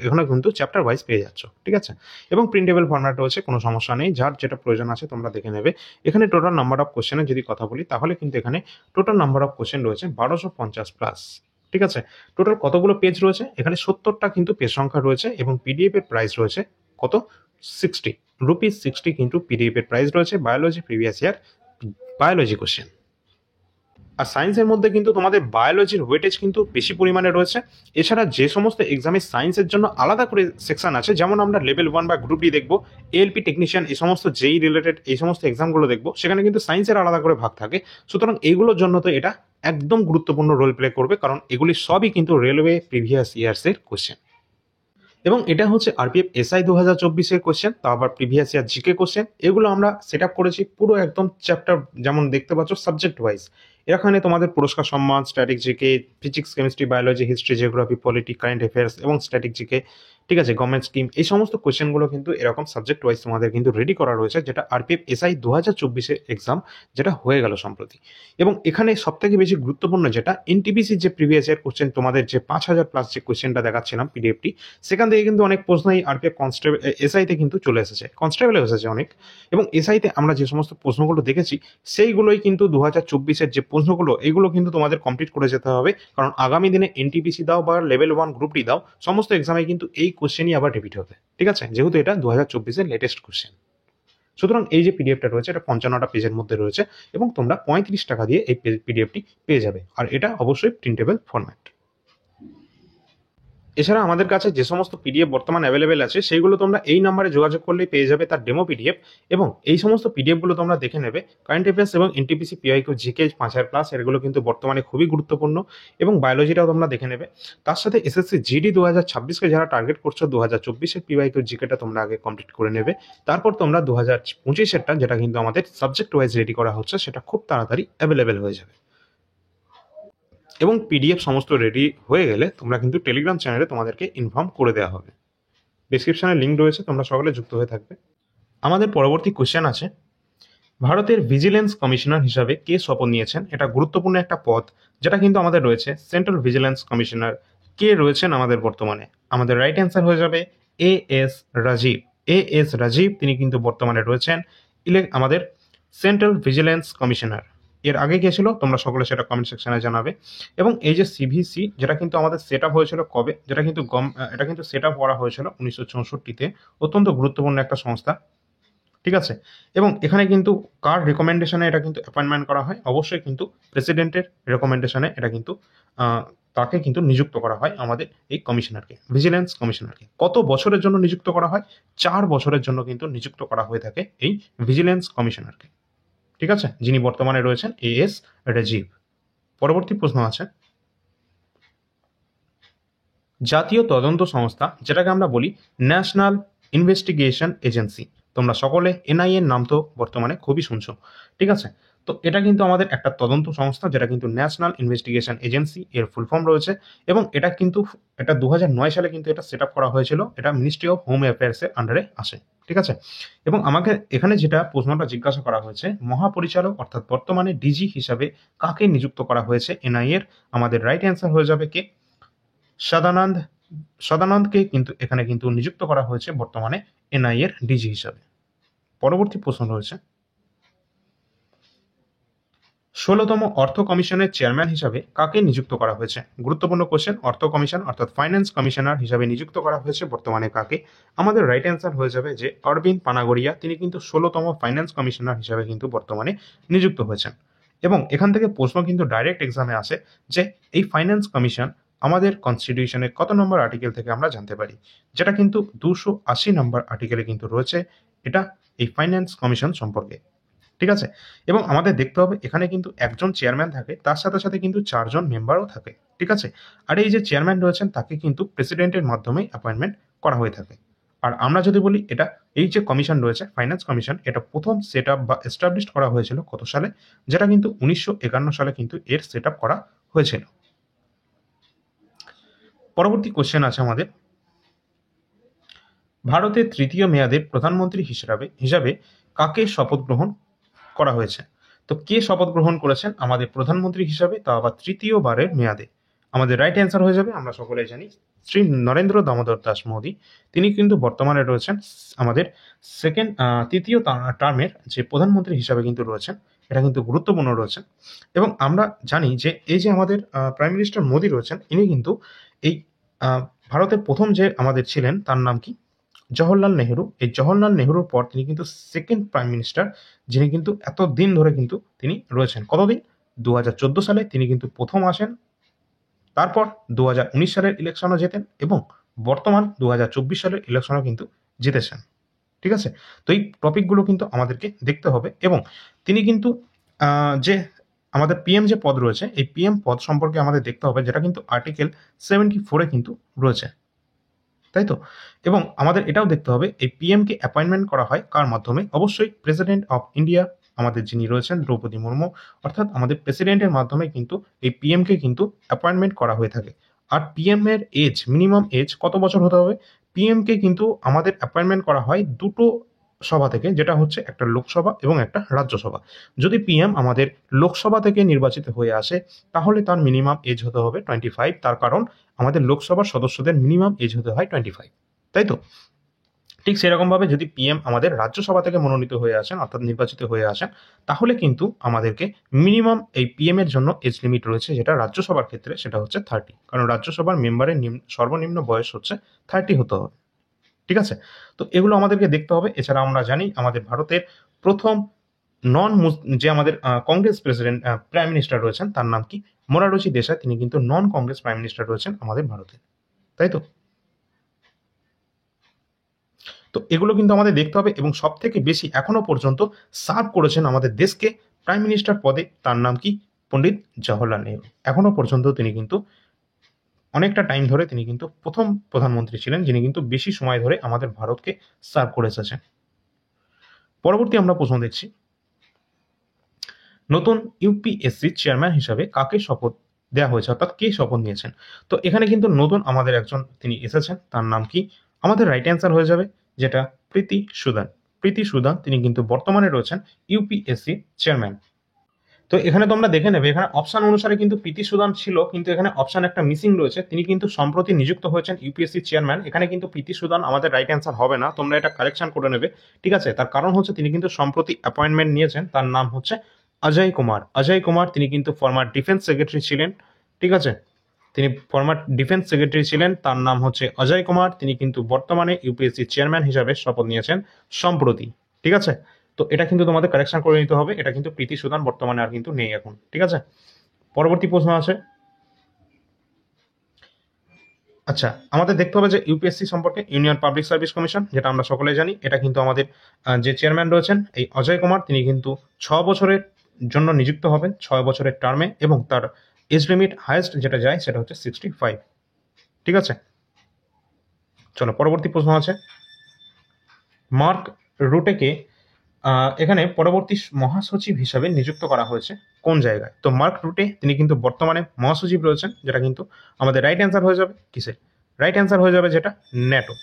এখানে কিন্তু চ্যাপ্টার ওয়াইজ পেয়ে যাচ্ছ। ঠিক আছে, এবং প্রিন্টেবল ফরম্যাট রয়েছে, কোনো সমস্যা নেই, যার যেটা প্রয়োজন আছে তোমরা দেখে নেবে। এখানে টোটাল নাম্বার অফ কোশ্চেনের যদি কথা বলি তাহলে কিন্তু এখানে টোটাল নাম্বার অফ কোশ্চেন রয়েছে 1250+। ঠিক আছে, টোটাল কতগুলো পেজ রয়েছে এখানে 70টা কিন্তু পেজ সংখ্যা রয়েছে এবং পিডিএফ এর প্রাইস রয়েছে কত, ₹60 কিন্তু পিডিএফ এর প্রাইস রয়েছে। Biology previous year biology question. আর সায়েন্সের মধ্যে কিন্তু তোমাদের বায়োলজির ওয়েটেজ কিন্তু বেশি পরিমাণে রয়েছে। এছাড়া যে সমস্ত এক্সামে সায়েন্সের জন্য আলাদা করে সেকশন আছে, যেমন আমরা লেভেল 1 বা গ্রুপ ডি দেখবো, এএলপি টেকনিশিয়ান এই সমস্ত যেই রিলেটেড এই সমস্ত এক্সামগুলো দেখবো, সেখানে কিন্তু সায়েন্সের আলাদা করে ভাগ থাকে। সুতরাং এইগুলোর জন্য তো এটা একদম গুরুত্বপূর্ণ রোল প্লে করবে, কারণ এগুলি সবই কিন্তু রেলওয়ে প্রিভিয়াস ইয়ার্সের কোশ্চেন। এবং এটা হচ্ছে আরপিএফ এসআই 2024-এর কোশ্চেন, তা আবার প্রিভিয়াস ইয়ার জিকে কোশ্চেন। এগুলো আমরা সেট আপ করেছি পুরো একদম চ্যাপ্টার, যেমন দেখতে পাচ্ছ সাবজেক্ট ওয়াইজ। এখানে তোমাদের পুরস্কার সম্মান, static GK, physics, chemistry, biology, history, geography, polity, current affairs এবং স্ট্যাটিক জিকে, ঠিক আছে, গভর্নমেন্ট স্কিম, এই সমস্ত কোশ্চেনগুলো কিন্তু এরকম সাবজেক্ট ওয়াইজ তোমাদের কিন্তু রেডি করা রয়েছে, যেটা আরপিএফ এসআই 2024-এর এক্সাম যেটা হয়ে গেল সম্প্রতি। এবং এখানে সবথেকে বেশি গুরুত্বপূর্ণ যেটা এনটিপিসির যে প্রিভিয়াস ইয়ার কোশ্চেন, তোমাদের যে 5000+ যে কোশ্চেনটা দেখাচ্ছিলাম পিডিএফটি, সেখান থেকে কিন্তু অনেক প্রশ্নই আরপিএফ কনস্টেবল এসআইতে কিন্তু চলে এসেছে, কনস্টেবলে এসেছে অনেক। এবং এসআইতে আমরা যে সমস্ত প্রশ্নগুলো দেখেছি সেইগুলোই কিন্তু 2024-এর যে প্রশ্নগুলো, এগুলো কিন্তু তোমাদের কমপ্লিট করে যেতে হবে, কারণ আগামী দিনে এনটিপিসি দাও বা লেভেল 1 গ্রুপ ডি দাও, সমস্ত এক্সামে কিন্তু এই কোশ্চেনই আবার রিপিট হবে। ঠিক আছে, যেহেতু এটা 2024-এর লেটেস্ট কোশ্চেন। সুতরাং এই যে পিডিএফটা রয়েছে এটা 55টা পেজের মধ্যে রয়েছে এবং তোমরা ₹35 দিয়ে এই পিডিএফটি পেয়ে যাবে। আর এটা অবশ্যই প্রিন্টেবল ফরম্যাট। এছাড়া আমাদের কাছে যে সমস্ত পিডিএফ বর্তমান অ্যাভেলেবেল আছে সেইগুলো তোমরা এই নাম্বারে যোগাযোগ করলেই পেয়ে যাবে তার ডেমো পিডিএফ, এবং এই সমস্ত পিডিএফগুলো তোমরা দেখে নেবে। কারেন্ট অ্যাফেয়ার্স এবং এনটিপিসি পিআইকিউ জিকে 5000+ এগুলো কিন্তু বর্তমানে খুবই গুরুত্বপূর্ণ, এবং বায়োলজিটাও তোমরা দেখে নেবে। তার সাথে এসএসসি জিডি 2026কে যারা টার্গেট করছো 2024-এর পিআইকিউ জিকেটা তোমরা আগে কমপ্লিট করে নেবে। তারপর তোমরা 2025-এরটা, যেটা কিন্তু আমাদের সাবজেক্ট ওয়াইজ রেডি করা হচ্ছে, সেটা খুব তাড়াতাড়ি অ্যাভেলেবেল হয়ে যাবে। এবং পিডিএফ সমস্ত রেডি হয়ে গেলে তোমরা কিন্তু টেলিগ্রাম চ্যানেলে তোমাদেরকে ইনফর্ম করে দেওয়া হবে। ডিসক্রিপশনে লিঙ্ক রয়েছে, তোমরা সকলে যুক্ত হয়ে থাকবে। আমাদের পরবর্তী কোশ্চেন আছে, ভারতের ভিজিলেন্স কমিশনার হিসাবে কে শপথ নিয়েছেন? এটা গুরুত্বপূর্ণ একটা পদ, যেটা কিন্তু আমাদের রয়েছে সেন্ট্রাল ভিজিলেন্স কমিশনার। কে রয়েছেন আমাদের বর্তমানে? আমাদের রাইট অ্যান্সার হয়ে যাবে এএস রাজীব। এএস রাজীব তিনি কিন্তু বর্তমানে রয়েছেন আমাদের সেন্ট্রাল ভিজিলেন্স কমিশনার। এর আগে কে ছিল তোমরা সকলে সেটা কমেন্ট সেকশনে জানাবে। এবং এই যে সিভিসি, যেটা কিন্তু আমাদের সেট আপ হয়েছিল কবে, যেটা কিন্তু এটা কিন্তু সেট আপ করা হয়েছিল 1964-তে। অত্যন্ত গুরুত্বপূর্ণ একটা সংস্থা, ঠিক আছে। এবং এখানে কিন্তু কার রেকমেন্ডেশনে এটা কিন্তু অ্যাপয়েন্টমেন্ট করা হয়? অবশ্যই কিন্তু প্রেসিডেন্টের রেকমেন্ডেশনে এটা কিন্তু তাকে কিন্তু নিযুক্ত করা হয় আমাদের এই কমিশনারকে, ভিজিলেন্স কমিশনারকে। কত বছরের জন্য নিযুক্ত করা হয়? 4 বছরের জন্য কিন্তু নিযুক্ত করা হয়ে থাকে এই ভিজিলেন্স কমিশনারকে, ঠিক আছে, যিনি বর্তমানে রয়েছেন এএস রাজীব। পরবর্তী প্রশ্ন আছে, জাতীয় তদন্ত সংস্থা, যেটাকে আমরা বলি ন্যাশনাল ইনভেস্টিগেশন এজেন্সি, তোমরা সকলে এনআইএর নাম তো বর্তমানে খুবই শুনছো, ঠিক আছে। তো এটা কিন্তু আমাদের একটা তদন্ত সংস্থা, যেটা কিন্তু ন্যাশনাল ইনভেস্টিগেশন এজেন্সি এর ফুল ফর্ম রয়েছে। এবং এটা 2009 সালে কিন্তু এটা সেট আপ করা হয়েছিল। এটা মিনিস্ট্রি অফ হোম অ্যাফেয়ার্সের আন্ডারে আসে, ঠিক আছে। এবং আমাকে এখানে যেটা প্রশ্নটা জিজ্ঞাসা করা হয়েছে, মহাপরিচালক অর্থাৎ বর্তমানে ডিজি হিসাবে কাকে নিযুক্ত করা হয়েছে এনআইএর? আমাদের রাইট অ্যান্সার হয়ে যাবে কে? সদানন্দকে কিন্তু এখানে কিন্তু নিযুক্ত করা হয়েছে বর্তমানে এনআইএর ডিজি হিসাবে। পরবর্তী প্রশ্ন রয়েছে, 16তম অর্থ কমিশনের চেয়ারম্যান হিসাবে কাকে নিযুক্ত করা হয়েছে? গুরুত্বপূর্ণ কোশ্চেন। অর্থ কমিশন অর্থাৎ ফাইন্যান্স কমিশনার হিসাবে নিযুক্ত করা হয়েছে বর্তমানে কাকে? আমাদের রাইট অ্যান্সার হয়ে যাবে যে অরবিন্দ পানাগড়িয়া, তিনি কিন্তু 16তম ফাইন্যান্স কমিশনার হিসাবে কিন্তু বর্তমানে নিযুক্ত হয়েছেন। এবং এখান থেকে প্রশ্ন কিন্তু ডাইরেক্ট এক্সামে আসে যে এই ফাইন্যান্স কমিশন আমাদের কনস্টিটিউশনের কত নম্বর আর্টিকেল থেকে আমরা জানতে পারি? যেটা কিন্তু 280 নম্বর আর্টিকেলে কিন্তু রয়েছে এটা, এই ফাইন্যান্স কমিশন সম্পর্কে, ঠিক আছে। এবং আমাদের দেখতে হবে এখানে কিন্তু একজন চেয়ারম্যান থাকে, তার সাথে সাথে কিন্তু 4 জন মেম্বারও থাকে, ঠিক আছে। আর এই যে চেয়ারম্যান রয়েছেন তাকে কিন্তু প্রেসিডেন্টের মাধ্যমে অ্যাপয়েন্টমেন্ট করা হয়ে থাকে। আর আমরা যদি বলি এটা, এই যে কমিশন রয়েছে ফাইন্যান্স কমিশন, এটা প্রথম সেট আপ বা এস্টাবলিশ করা হয়েছিল কত সালে? যেটা কিন্তু 1951 সালে কিন্তু এর সেট আপ করা হয়েছিল। পরবর্তী কোশ্চেন আছে আমাদের, ভারতের তৃতীয় মেয়াদের প্রধানমন্ত্রী হিসাবে কাকে শপথ গ্রহণ করা হয়েছে? তো কে শপথ গ্রহণ করেছেন আমাদের প্রধানমন্ত্রী হিসাবে, তা আবার তৃতীয়বারের মেয়াদে? আমাদের রাইট অ্যান্সার হয়ে যাবে, আমরা সকলেই জানি, শ্রী নরেন্দ্র দামোদর দাস মোদী। তিনি কিন্তু বর্তমানে রয়েছেন আমাদের তৃতীয় টার্মের যে প্রধানমন্ত্রী হিসাবে কিন্তু রয়েছেন। এটা কিন্তু গুরুত্বপূর্ণ রয়েছে। এবং আমরা জানি যে এই যে আমাদের প্রাইম মিনিস্টার মোদী রয়েছেন, ইনি কিন্তু এই ভারতের প্রথম যে আমাদের ছিলেন তার নাম কি? জওহরলাল নেহেরু। এই জওহরলাল নেহেরুর পর তিনি কিন্তু সেকেন্ড প্রাইম মিনিস্টার, যিনি কিন্তু এত দিন ধরে কিন্তু তিনি রয়েছেন। কতদিন? 2014 সালে তিনি কিন্তু প্রথম আসেন, তারপর 2019 সালের ইলেকশনও জেতেন, এবং বর্তমান 2024 সালের ইলেকশনও কিন্তু জিতেছেন, ঠিক আছে। তো এই টপিকগুলো কিন্তু আমাদেরকে দেখতে হবে। এবং তিনি কিন্তু যে আমাদের পিএম যে পদ রয়েছে, এই পিএম পদ সম্পর্কে আমাদের দেখতে হবে, যেটা কিন্তু আর্টিকেল 74-এ কিন্তু রয়েছে, তাই তো। এবং আমাদের এটাও দেখতে হবে এই পিএম কে অ্যাপয়েন্টমেন্ট করা হয় কার মাধ্যমে? অবশ্যই প্রেসিডেন্ট অফ ইন্ডিয়া আমাদের যিনি রয়েছেন দ্রৌপদী মুর্মু, অর্থাৎ আমাদের প্রেসিডেন্টের মাধ্যমে কিন্তু এই পিএম কে কিন্তু অ্যাপয়েন্টমেন্ট করা হয়ে থাকে। আর পিএম এর এজ, মিনিমাম এজ কত বছর হতে হবে? পিএম কে কিন্তু আমাদের অ্যাপয়েন্টমেন্ট করা হয় দুটো সভা থেকে, যেটা হচ্ছে একটা লোকসভা এবং একটা রাজ্যসভা। যদি পিএম আমাদের লোকসভা থেকে নির্বাচিত হয়ে আসে, তাহলে তার মিনিমাম এজ হতে হবে 25। তার কারণ আমাদের লোকসভার সদস্যদের মিনিমাম এজ হতে হয় 25, তাই তো। ঠিক সেরকমভাবে যদি পিএম আমাদের রাজ্যসভা থেকে মনোনীত হয়ে আসেন অর্থাৎ নির্বাচিত হয়ে আসেন, তাহলে কিন্তু আমাদেরকে মিনিমাম এই পিএম এর জন্য এজ লিমিট রয়েছে, যেটা রাজ্যসভার ক্ষেত্রে সেটা হচ্ছে 30। কারণ রাজ্যসভার মেম্বারের সর্বনিম্ন বয়স হচ্ছে 30 হতে হবে, ঠিক আছে। তো এগুলো আমাদেরকে দেখতে হবে। এছাড়া আমরা জানি আমাদের ভারতের প্রথম যে আমাদের কংগ্রেস প্রাইম মিনিস্টার রয়েছেন তার নাম কি? মোরারজি দেশাই। তিনি কিন্তু নন কংগ্রেস প্রাইম মিনিস্টার রয়েছেন আমাদের ভারতে। তাই তো? তো এগুলো কিন্তু আমাদের দেখতে হবে, এবং সব থেকে বেশি এখনো পর্যন্ত সার্ভ করেছেন আমাদের দেশকে প্রাইম মিনিস্টার পদে, তার নাম কি? পণ্ডিত জওহরলাল নেহরু। এখনো পর্যন্ত তিনি কিন্তু অনেকটা টাইম ধরে তিনি কিন্তু প্রথম প্রধানমন্ত্রী ছিলেন যিনি কিন্তু বেশি সময় ধরে আমাদের ভারতকে সার্ভ করে এসেছেন। পরবর্তী আমরা প্রশ্ন দেখছি, নতুন ইউপিএসসি চেয়ারম্যান হিসাবে কাকে শপথ দেওয়া হয়েছে, অর্থাৎ কে শপথ নিয়েছেন? তো এখানে কিন্তু নতুন আমাদের একজন তিনি এসেছেন, তার নাম কি? আমাদের রাইট অ্যান্সার হয়ে যাবে যেটা প্রীতি সুদান। প্রীতি সুদান তিনি কিন্তু বর্তমানে রয়েছেন ইউপিএসসি চেয়ারম্যান। তো এখানে তোমরা দেখে নেবে, এখানে অপশন অনুসারে কিন্তু প্রীতি সুদান ছিল, কিন্তু এখানে অপশন একটা মিসিং রয়েছে। তিনি কিন্তু সম্প্রতি নিযুক্ত হয়েছেন ইউপিএসসি চেয়ারম্যান। এখানে কিন্তু প্রীতি সুদান আমাদের রাইট অ্যান্সার হবে না, তোমরা এটা কারেকশন করে নেবে, ঠিক আছে? তার কারণ হচ্ছে তিনি কিন্তু সম্প্রতি অ্যাপয়েন্টমেন্ট নিয়েছেন, তার নাম হচ্ছে অজয় কুমার। অজয় কুমার তিনি কিন্তু ফর্মার ডিফেন্স সেক্রেটারি ছিলেন, ঠিক আছে? তিনি ফর্মার ডিফেন্স সেক্রেটারি ছিলেন, তার নাম হচ্ছে অজয় কুমার। তিনি কিন্তু বর্তমানে ইউপিএসসি চেয়ারম্যান হিসাবে শপথ নিয়েছেন সম্প্রতি, ঠিক আছে? তো এটা কিন্তু তোমাদের কারেকশন করে নিতে হবে, এটা কিন্তু প্রীতি সুদান বর্তমানে আর কিন্তু নেই এখন, ঠিক আছে? পরবর্তী প্রশ্ন আছে, আচ্ছা আমাদের দেখতে হবে যে ইউপিএসসি সম্পর্কে, ইউনিয়ন পাবলিক সার্ভিস কমিশন, যেটা আমরা সকলে জানি, এটা কিন্তু আমাদের যে চেয়ারম্যান রয়েছেন এই অজয় কুমার, তিনি কিন্তু 6 বছরের জন্য নিযুক্ত হবেন, 6 বছরের টার্মে, এবং তার এজ লিমিট হাইয়েস্ট যেটা যায় সেটা হচ্ছে 65, ঠিক আছে? চলো পরবর্তী প্রশ্ন আছে, মার্ক রুটেকে এখানে পরবর্তী মহাসচিব হিসাবে নিযুক্ত করা হয়েছে কোন জায়গায়? তো মার্ক রুটে তিনি কিন্তু বর্তমানে মহাসচিব রয়েছেন, যেটা কিন্তু আমাদের রাইট অ্যান্সার হয়ে যাবে কিসে? রাইট অ্যান্সার হয়ে যাবে যেটা ন্যাটো।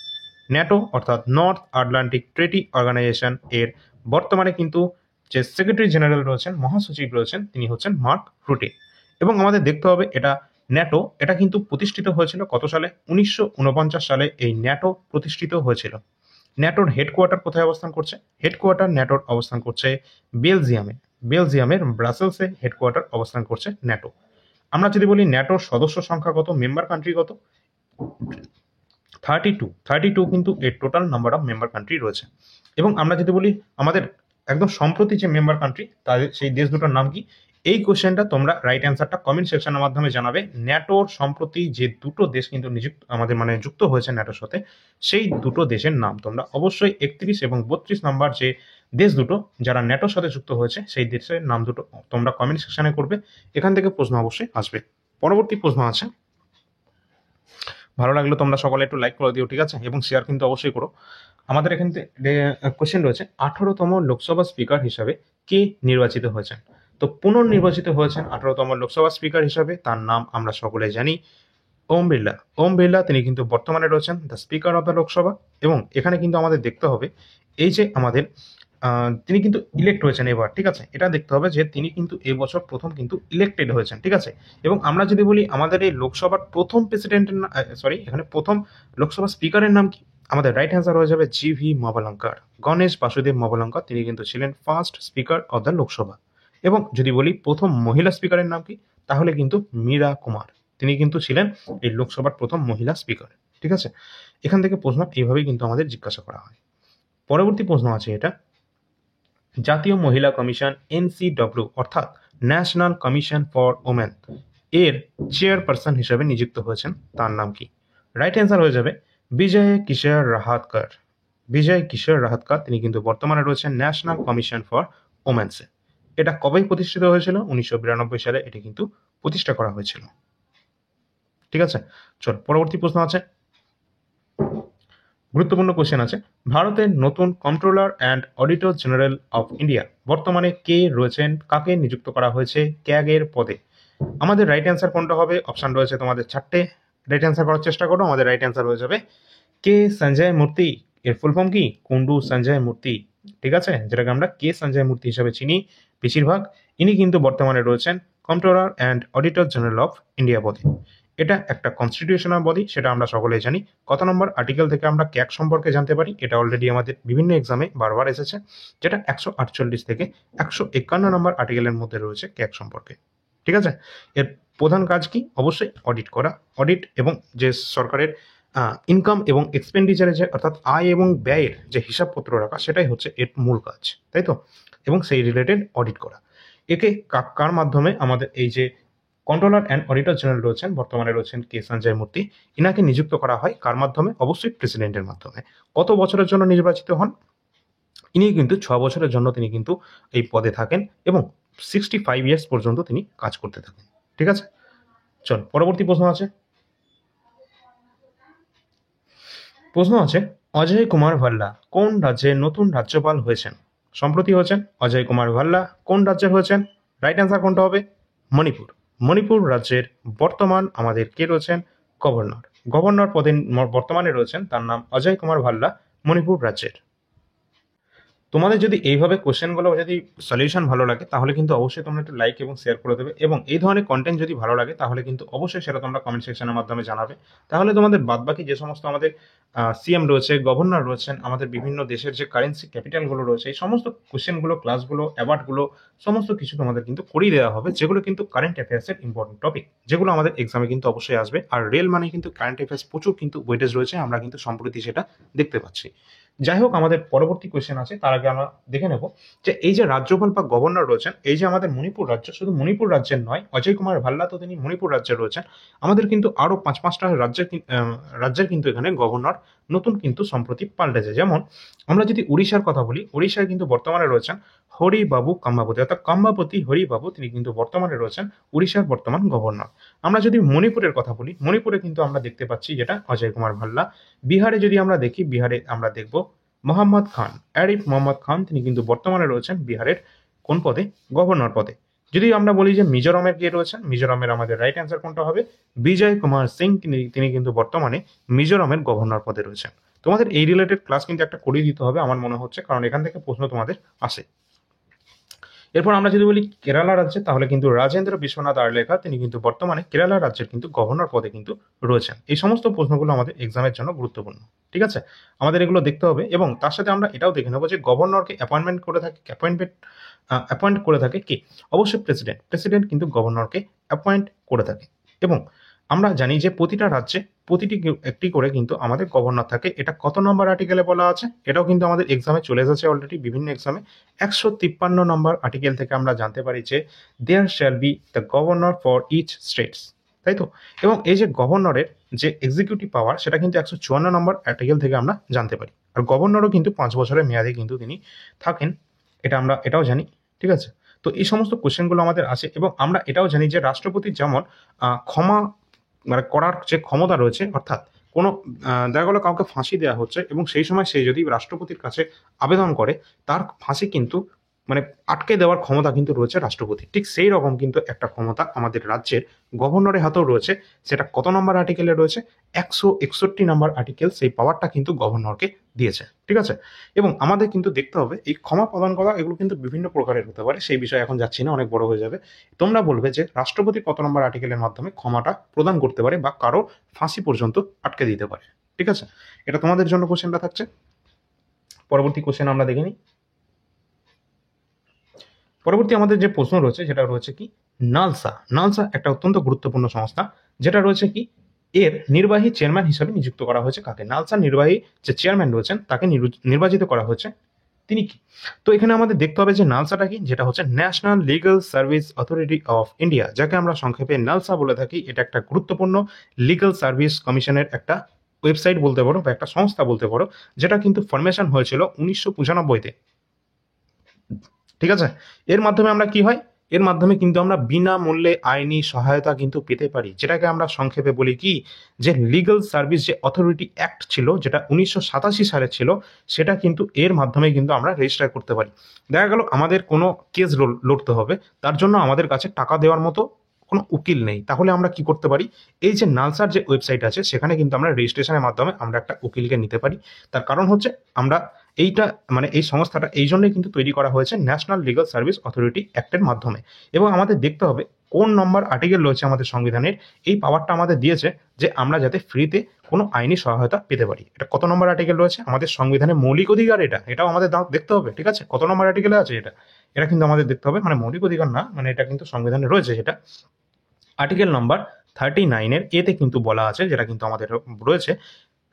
ন্যাটো অর্থাৎ নর্থ আটলান্টিক ট্রেটি অর্গানাইজেশন এর বর্তমানে কিন্তু যে সেক্রেটারি জেনারেল রয়েছেন, মহাসচিব রয়েছেন, তিনি হচ্ছেন মার্ক রুটে। এবং আমাদের দেখতে হবে এটা ন্যাটো, এটা কিন্তু প্রতিষ্ঠিত হয়েছিল কত সালে? 1949 সালে এই ন্যাটো প্রতিষ্ঠিত হয়েছিল। ন্যাটোর হেডকোয়ার্টার কোথায় অবস্থান করছে? হেডকোয়ার্টার ন্যাটোর অবস্থান করছে বেলজিয়ামে। বেলজিয়ামের ব্রাসেলসে হেডকোয়ার্টার অবস্থান করছে ন্যাটো। আমরা যদি বলি ন্যাটোর সদস্য সংখ্যা কত, মেম্বার কান্ট্রি কত? 32 কিন্তু এর total number of member country রয়েছে। এবং আমরা যদি বলি আমাদের একদম সম্প্রতি যে মেম্বার কান্ট্রি, তাদের সেই দেশ দুটোর নাম কি? এই কোশ্চেনটা তোমরা রাইট অ্যান্সারটা কমেন্ট সেকশনের মাধ্যমে জানাবে। ন্যাটোর সম্প্রতি যে দুটো দেশ কিন্তু নিযুক্ত আমাদের মানে যুক্ত হয়েছে ন্যাটোর সাথে, সেই দুটো দেশের নাম তোমরা অবশ্যই 31 এবং 32 নাম্বার যে দেশ দুটো যারা ন্যাটোর সাথে যুক্ত হয়েছে সেই দেশের নাম দুটো তোমরা কমেন্ট সেকশনে করবে। এখান থেকে প্রশ্ন অবশ্যই আসবে। পরবর্তী প্রশ্ন আছে, ভালো লাগলে তোমরা সকলে একটু লাইক করে দিও, ঠিক আছে? এবং শেয়ার কিন্তু অবশ্যই করো। আমাদের এখান থেকে কোশ্চেন রয়েছে, 18তম লোকসভা স্পিকার হিসাবে কে নির্বাচিত হয়েছেন? তো পুনর্নির্বাচিত হয়েছেন 18তম লোকসভা স্পিকার হিসাবে, তার নাম আমরা সকলে জানি ওম বিড়লা। ওম বিড়লা তিনি কিন্তু বর্তমানে রয়েছেন the speaker of the Lok Sabha. এবং এখানে কিন্তু আমাদের দেখতে হবে এই যে আমাদের তিনি কিন্তু ইলেক্ট হয়েছেন এবার, ঠিক আছে? এটা দেখতে হবে যে তিনি কিন্তু এবছর প্রথম কিন্তু ইলেক্টেড হয়েছেন, ঠিক আছে? এবং আমরা যদি বলি আমাদের এই লোকসভার প্রথম প্রেসিডেন্টের সরি এখানে প্রথম লোকসভা স্পিকারের নাম কি? আমাদের রাইট অ্যান্সার হয়ে যাবে জি.ভি. মবলঙ্কর। গণেশ বাসুদেব মবলঙ্কর তিনি কিন্তু ছিলেন first speaker of the Lok Sabha. এবং যদি বলি প্রথম মহিলা স্পিকারের নাম কি, তাহলে কিন্তু মীরা কুমার, তিনি কিন্তু ছিলেন এই লোকসভার প্রথম মহিলা স্পিকার, ঠিক আছে? এখান থেকে প্রশ্ন এইভাবেই কিন্তু আমাদের জিজ্ঞাসা করা হয়। পরবর্তী প্রশ্ন আছে এটা, জাতীয় মহিলা কমিশন এনসিডব্লিউ অর্থাৎ ন্যাশনাল কমিশন ফর ওমেন এর চেয়ারপারসন হিসেবে নিযুক্ত হয়েছেন, তার নাম কি? রাইট অ্যান্সার হয়ে যাবে বিজয় কিশোর রাহাতকর। বিজয় কিশোর রাহাতকর তিনি কিন্তু বর্তমানে রয়েছেন ন্যাশনাল কমিশন ফর ওমেন্সে। এটা কবে প্রতিষ্ঠিত হয়েছিল? 1992 সালে এটি কিন্তু প্রতিষ্ঠা করা হয়েছিল, ঠিক আছে? চল পরবর্তী প্রশ্ন আছে, গুরুত্বপূর্ণ কোশ্চেন আছে, ভারতের নতুন controller and auditor general of India বর্তমানে কে রয়েছেন? কাকে নিযুক্ত করা হয়েছে ক্যাগের পদে? আমাদের রাইট অ্যান্সার কোনটা হবে? অপশন রয়েছে তোমাদের 4টে, রাইট অ্যান্সার করার চেষ্টা করো। আমাদের রাইট অ্যান্সার হয়ে যাবে কে সঞ্জয় মূর্তি। এর ফুল ফর্ম কি? কুন্ডু সঞ্জয় মূর্তি, ঠিক আছে? যেটাকে আমরা কে সঞ্জয় মূর্তি হিসাবে চিনি বেশিরভাগ। ইনি কিন্তু বর্তমানে রয়েছেন controller and auditor general of India পদে। এটা একটা কনস্টিটিউশনাল বডি, সেটা আমরা সকলেই জানি। কত নম্বর আর্টিকেল থেকে আমরা ক্যাগ সম্পর্কে জানতে পারি? এটা অলরেডি আমাদের বিভিন্ন এক্সামে বারবার এসেছে, যেটা 148 থেকে 151 নম্বর আর্টিকেলের মধ্যে রয়েছে ক্যাগ সম্পর্কে, ঠিক আছে? এর প্রধান কাজ কি? অবশ্যই অডিট করা। অডিট এবং যে সরকারের ইনকাম এবং এক্সপেন্ডিচারের যে অর্থাৎ আয় এবং ব্যয়ের যে হিসাবপত্র রাখা, সেটাই হচ্ছে এর মূল কাজ, তাই তো? এবং সেই রিলেটেড অডিট করা। একে কার মাধ্যমে আমাদের এই যে কন্ট্রোলার অ্যান্ড অডিটর জেনারেল রয়েছেন, বর্তমানে রয়েছেন কে সঞ্জয় মূর্তি। ইনাকে নিযুক্ত করা হয় কার মাধ্যমে? অবশ্যই প্রেসিডেন্টের মাধ্যমে। কত বছরের জন্য নির্বাচিত হন? ইনি কিন্তু 6 বছরের জন্য তিনি কিন্তু এই পদে থাকেন এবং 65 ইয়ার্স পর্যন্ত তিনি কাজ করতে থাকেন। ঠিক আছে? চল পরবর্তী প্রশ্ন আছে। প্রশ্ন আছে, অজয় কুমার ভাল্লা কোন রাজ্যের নতুন রাজ্যপাল হয়েছেন? সম্প্রতি হয়েছেন অজয় কুমার ভাল্লা। কোন রাজ্যের হয়েছেন? রাইট অ্যান্সার কোনটা হবে? মণিপুর। মণিপুর রাজ্যের বর্তমান আমাদের কে রয়েছেন? গভর্নর। গভর্নর পদে বর্তমানে রয়েছেন, তার নাম অজয় কুমার ভাল্লা, মণিপুর রাজ্যের। তোমাদের যদি এইভাবে কোশ্চেনগুলো যদি সলিউশন ভালো লাগে তাহলে কিন্তু অবশ্যই তোমরা একটা লাইক এবং শেয়ার করে দেবে, এবং এই ধরনের কন্টেন্ট যদি ভালো লাগে তাহলে কিন্তু অবশ্যই সেটা তোমরা কমেন্ট সেকশনের মাধ্যমে জানাবে। তাহলে তোমাদের বাদবাকি যে সমস্ত আমাদের সিএম রয়েছে, গভর্নর রয়েছেন, আমাদের বিভিন্ন দেশের যে কারেন্সি ক্যাপিটালগুলো রয়েছে, এই সমস্ত কোশ্চেনগুলো, ক্লাসগুলো, অ্যাওয়ার্ডগুলো সমস্ত কিছু তোমাদের কিন্তু করিয়ে দেওয়া হবে, যেগুলো কিন্তু কারেন্ট অ্যাফেয়ার্সের ইম্পর্টেন্ট টপিক, যেগুলো আমাদের এক্সামে কিন্তু অবশ্যই আসবে। আর রেল মানে কিন্তু কারেন্ট অ্যাফেয়ার্স প্রচুর কিন্তু ওয়েটেজ রয়েছে, আমরা কিন্তু সম্প্রতি সেটা দেখতে পাচ্ছি। যাই হোক, আমাদের পরবর্তী কোয়েশ্চেন আছে, তার আগে আমরা দেখে নেব যে এই যে রাজ্যপাল বা গভর্নর রয়েছেন, এই যে আমাদের মণিপুর রাজ্য, শুধু মণিপুর রাজ্যের নয়, অজয় কুমার ভাল্লা তো তিনি মণিপুর রাজ্যে রয়েছেন, আমাদের কিন্তু আরো 5-5টা রাজ্যের কিন্তু এখানে গভর্নর নতুন কিন্তু সম্প্রতি পাল্টেছে। যেমন আমরা যদি উড়িষ্যার কথা বলি, উড়িষ্যায় কিন্তু বর্তমানে রয়েছেন হরিবাবু কাম্বাপতি, অর্থাৎ কাম্বাপতি হরিবাবু, তিনি কিন্তু বর্তমানে রয়েছেন উড়িষ্যার বর্তমান গভর্নর। আমরা যদি মণিপুরের কথা বলি, মণিপুরে কিন্তু আমরা দেখতে পাচ্ছি যেটা অজয় কুমার ভাল্লা। বিহারে যদি আমরা দেখি, বিহারে আমরা দেখব মোহাম্মদ খান, আরিফ মোহাম্মদ খান, তিনি কিন্তু বর্তমানে রয়েছেন বিহারের কোন পদে? গভর্নর পদে। যদি আমরা বলি যে মিজোরামের কে রয়েছেন, মিজোরামের আমাদের রাইট অ্যান্সার কোনটা হবে? বিজয় কুমার সিং, তিনি কিন্তু বর্তমানে মিজোরামের গভর্নর পদে রয়েছেন। তোমাদের এই রিলেটেড ক্লাস কিন্তু একটা করিয়ে দিতে হবে আমার মনে হচ্ছে, কারণ এখান থেকে প্রশ্ন তোমাদের আসে। এরপর আমরা যদি বলি কেরালা রাজ্যে, তাহলে কিন্তু রাজেন্দ্র বিশ্বনাথ আর্লেখা, তিনি কিন্তু বর্তমানে কেরালা রাজ্যের কিন্তু গভর্নর পদে কিন্তু রয়েছেন। এই সমস্ত প্রশ্নগুলো আমাদের এক্সামের জন্য গুরুত্বপূর্ণ। ঠিক আছে, আমাদের এগুলো দেখতে হবে, এবং তার সাথে আমরা এটাও দেখে নেবো যে গভর্নরকে অ্যাপয়েন্ট করে থাকে কে? অবশ্যই প্রেসিডেন্ট। প্রেসিডেন্ট কিন্তু গভর্নরকে অ্যাপয়েন্ট করে থাকে, এবং আমরা জানি যে প্রতিটা রাজ্যে একটি করে কিন্তু আমাদের গভর্নর থাকে। এটা কত নম্বর আর্টিকেলে বলা আছে? এটাও কিন্তু আমাদের এক্সামে চলে এসেছে অলরেডি, বিভিন্ন এক্সামে 153 নম্বর আর্টিকেল থেকে আমরা জানতে পারি যে there shall be the governor for each states, তাই তো? এবং এই যে গভর্নরের যে এক্সিকিউটিভ পাওয়ার, সেটা কিন্তু 154 নম্বর আর্টিকেল থেকে আমরা জানতে পারি। আর গভর্নরও কিন্তু 5 বছরের মেয়াদে কিন্তু তিনি থাকেন, এটা আমরা এটাও জানি। ঠিক আছে, তো এই সমস্ত কোশ্চেনগুলো আমাদের আছে, এবং আমরা এটাও জানি যে রাষ্ট্রপতির যেমন ক্ষমা মানে করার যে ক্ষমতা রয়েছে, অর্থাৎ কোনো দেখা গেলো কাউকে ফাঁসি দেওয়া হচ্ছে, এবং সেই সময় সে যদি রাষ্ট্রপতির কাছে আবেদন করে, তার ফাঁসি কিন্তু মানে আটকে দেওয়ার ক্ষমতা কিন্তু রয়েছে রাষ্ট্রপতি। ঠিক সেই রকম কিন্তু একটা ক্ষমতা আমাদের রাজ্যের গভর্নরের হাতেও রয়েছে। সেটা কত নম্বর আর্টিকেলে রয়েছে? 161 নম্বর আর্টিকেল সেই পাওয়ারটা কিন্তু গভর্নরকে দিয়েছে। ঠিক আছে, এবং আমাদের কিন্তু দেখতে হবে এই ক্ষমা প্রদান করা, এগুলো কিন্তু বিভিন্ন প্রকারের হতে পারে, সেই বিষয়ে এখন যাচ্ছি না, অনেক বড় হয়ে যাবে। তোমরা বলবে যে রাষ্ট্রপতি কত নম্বর আর্টিকেলের মাধ্যমে ক্ষমাটা প্রদান করতে পারে বা কারো ফাঁসি পর্যন্ত আটকে দিতে পারে। ঠিক আছে, এটা তোমাদের জন্য কোশ্চেনটা থাকছে। পরবর্তী কোশ্চেন আমরা দেখে নিই। পরবর্তী আমাদের যে প্রশ্ন রয়েছে, যেটা রয়েছে কি নালসা। নালসা একটা অত্যন্ত গুরুত্বপূর্ণ সংস্থা, যেটা রয়েছে কি এর নির্বাহী চেয়ারম্যান হিসেবে নিযুক্ত করা হয়েছে কাকে? নালসা নির্বাহী যে চেয়ারম্যান রয়েছেন তাকে নির্বাচিত করা হয়েছে, তিনি কি? তো এখানে আমাদের দেখতে হবে যে নালসাটা কি, যেটা হচ্ছে national legal service authority of India, যাকে আমরা সংক্ষেপে নালসা বলে থাকি। এটা একটা গুরুত্বপূর্ণ লিগ্যাল সার্ভিস কমিশনের একটা ওয়েবসাইট বলতে পারো, বা একটা সংস্থা বলতে পারো, যেটা কিন্তু ফরমেশন হয়েছিল 1995-তে। ঠিক আছে, এর মাধ্যমে আমরা কি হয়, এর মাধ্যমে কিন্তু আমরা বিনামূল্যে আইনি সহায়তা কিন্তু পেতে পারি, যেটাকে আমরা সংক্ষেপে বলি কি, যে লিগ্যাল সার্ভিস যে অথরিটি অ্যাক্ট ছিল, যেটা 1987 সালে ছিল, সেটা কিন্তু এর মাধ্যমে কিন্তু আমরা রেজিস্টার করতে পারি। দেখা গেল আমাদের কোনো কেস লড়তে হবে, তার জন্য আমাদের কাছে টাকা দেওয়ার মতো কোনো উকিল নেই, তাহলে আমরা কি করতে পারি? এই যে নালসার যে ওয়েবসাইট আছে, সেখানে কিন্তু আমরা রেজিস্ট্রেশনের মাধ্যমে আমরা একটা উকিলকে নিতে পারি। তার কারণ হচ্ছে আমরা এইটা মানে এই সংস্থাটা এই জন্যই কিন্তু তৈরি করা হয়েছে ন্যাশনাল লিগ্যাল সার্ভিস অথরিটি অ্যাক্টের মাধ্যমে। এবং আমাদের দেখতে হবে কোন নম্বর আর্টিকেল রয়েছে আমাদের সংবিধানের, এই পাওয়ারটা আমাদের দিয়েছে যে আমরা যাতে ফ্রিতে কোনো আইনি সহায়তা পেতে পারি। এটা কত নম্বর আর্টিকেল রয়েছে আমাদের সংবিধানের? মৌলিক অধিকার, এটাও আমাদের দেখতে হবে। ঠিক আছে, কত নম্বর আর্টিকেলে আছে এটা কিন্তু আমাদের দেখতে হবে, মানে মৌলিক অধিকার না, মানে এটা কিন্তু সংবিধানে রয়েছে। যেটা আর্টিকেল নাম্বার 39-এর এতে কিন্তু বলা আছে, যেটা কিন্তু আমাদের রয়েছে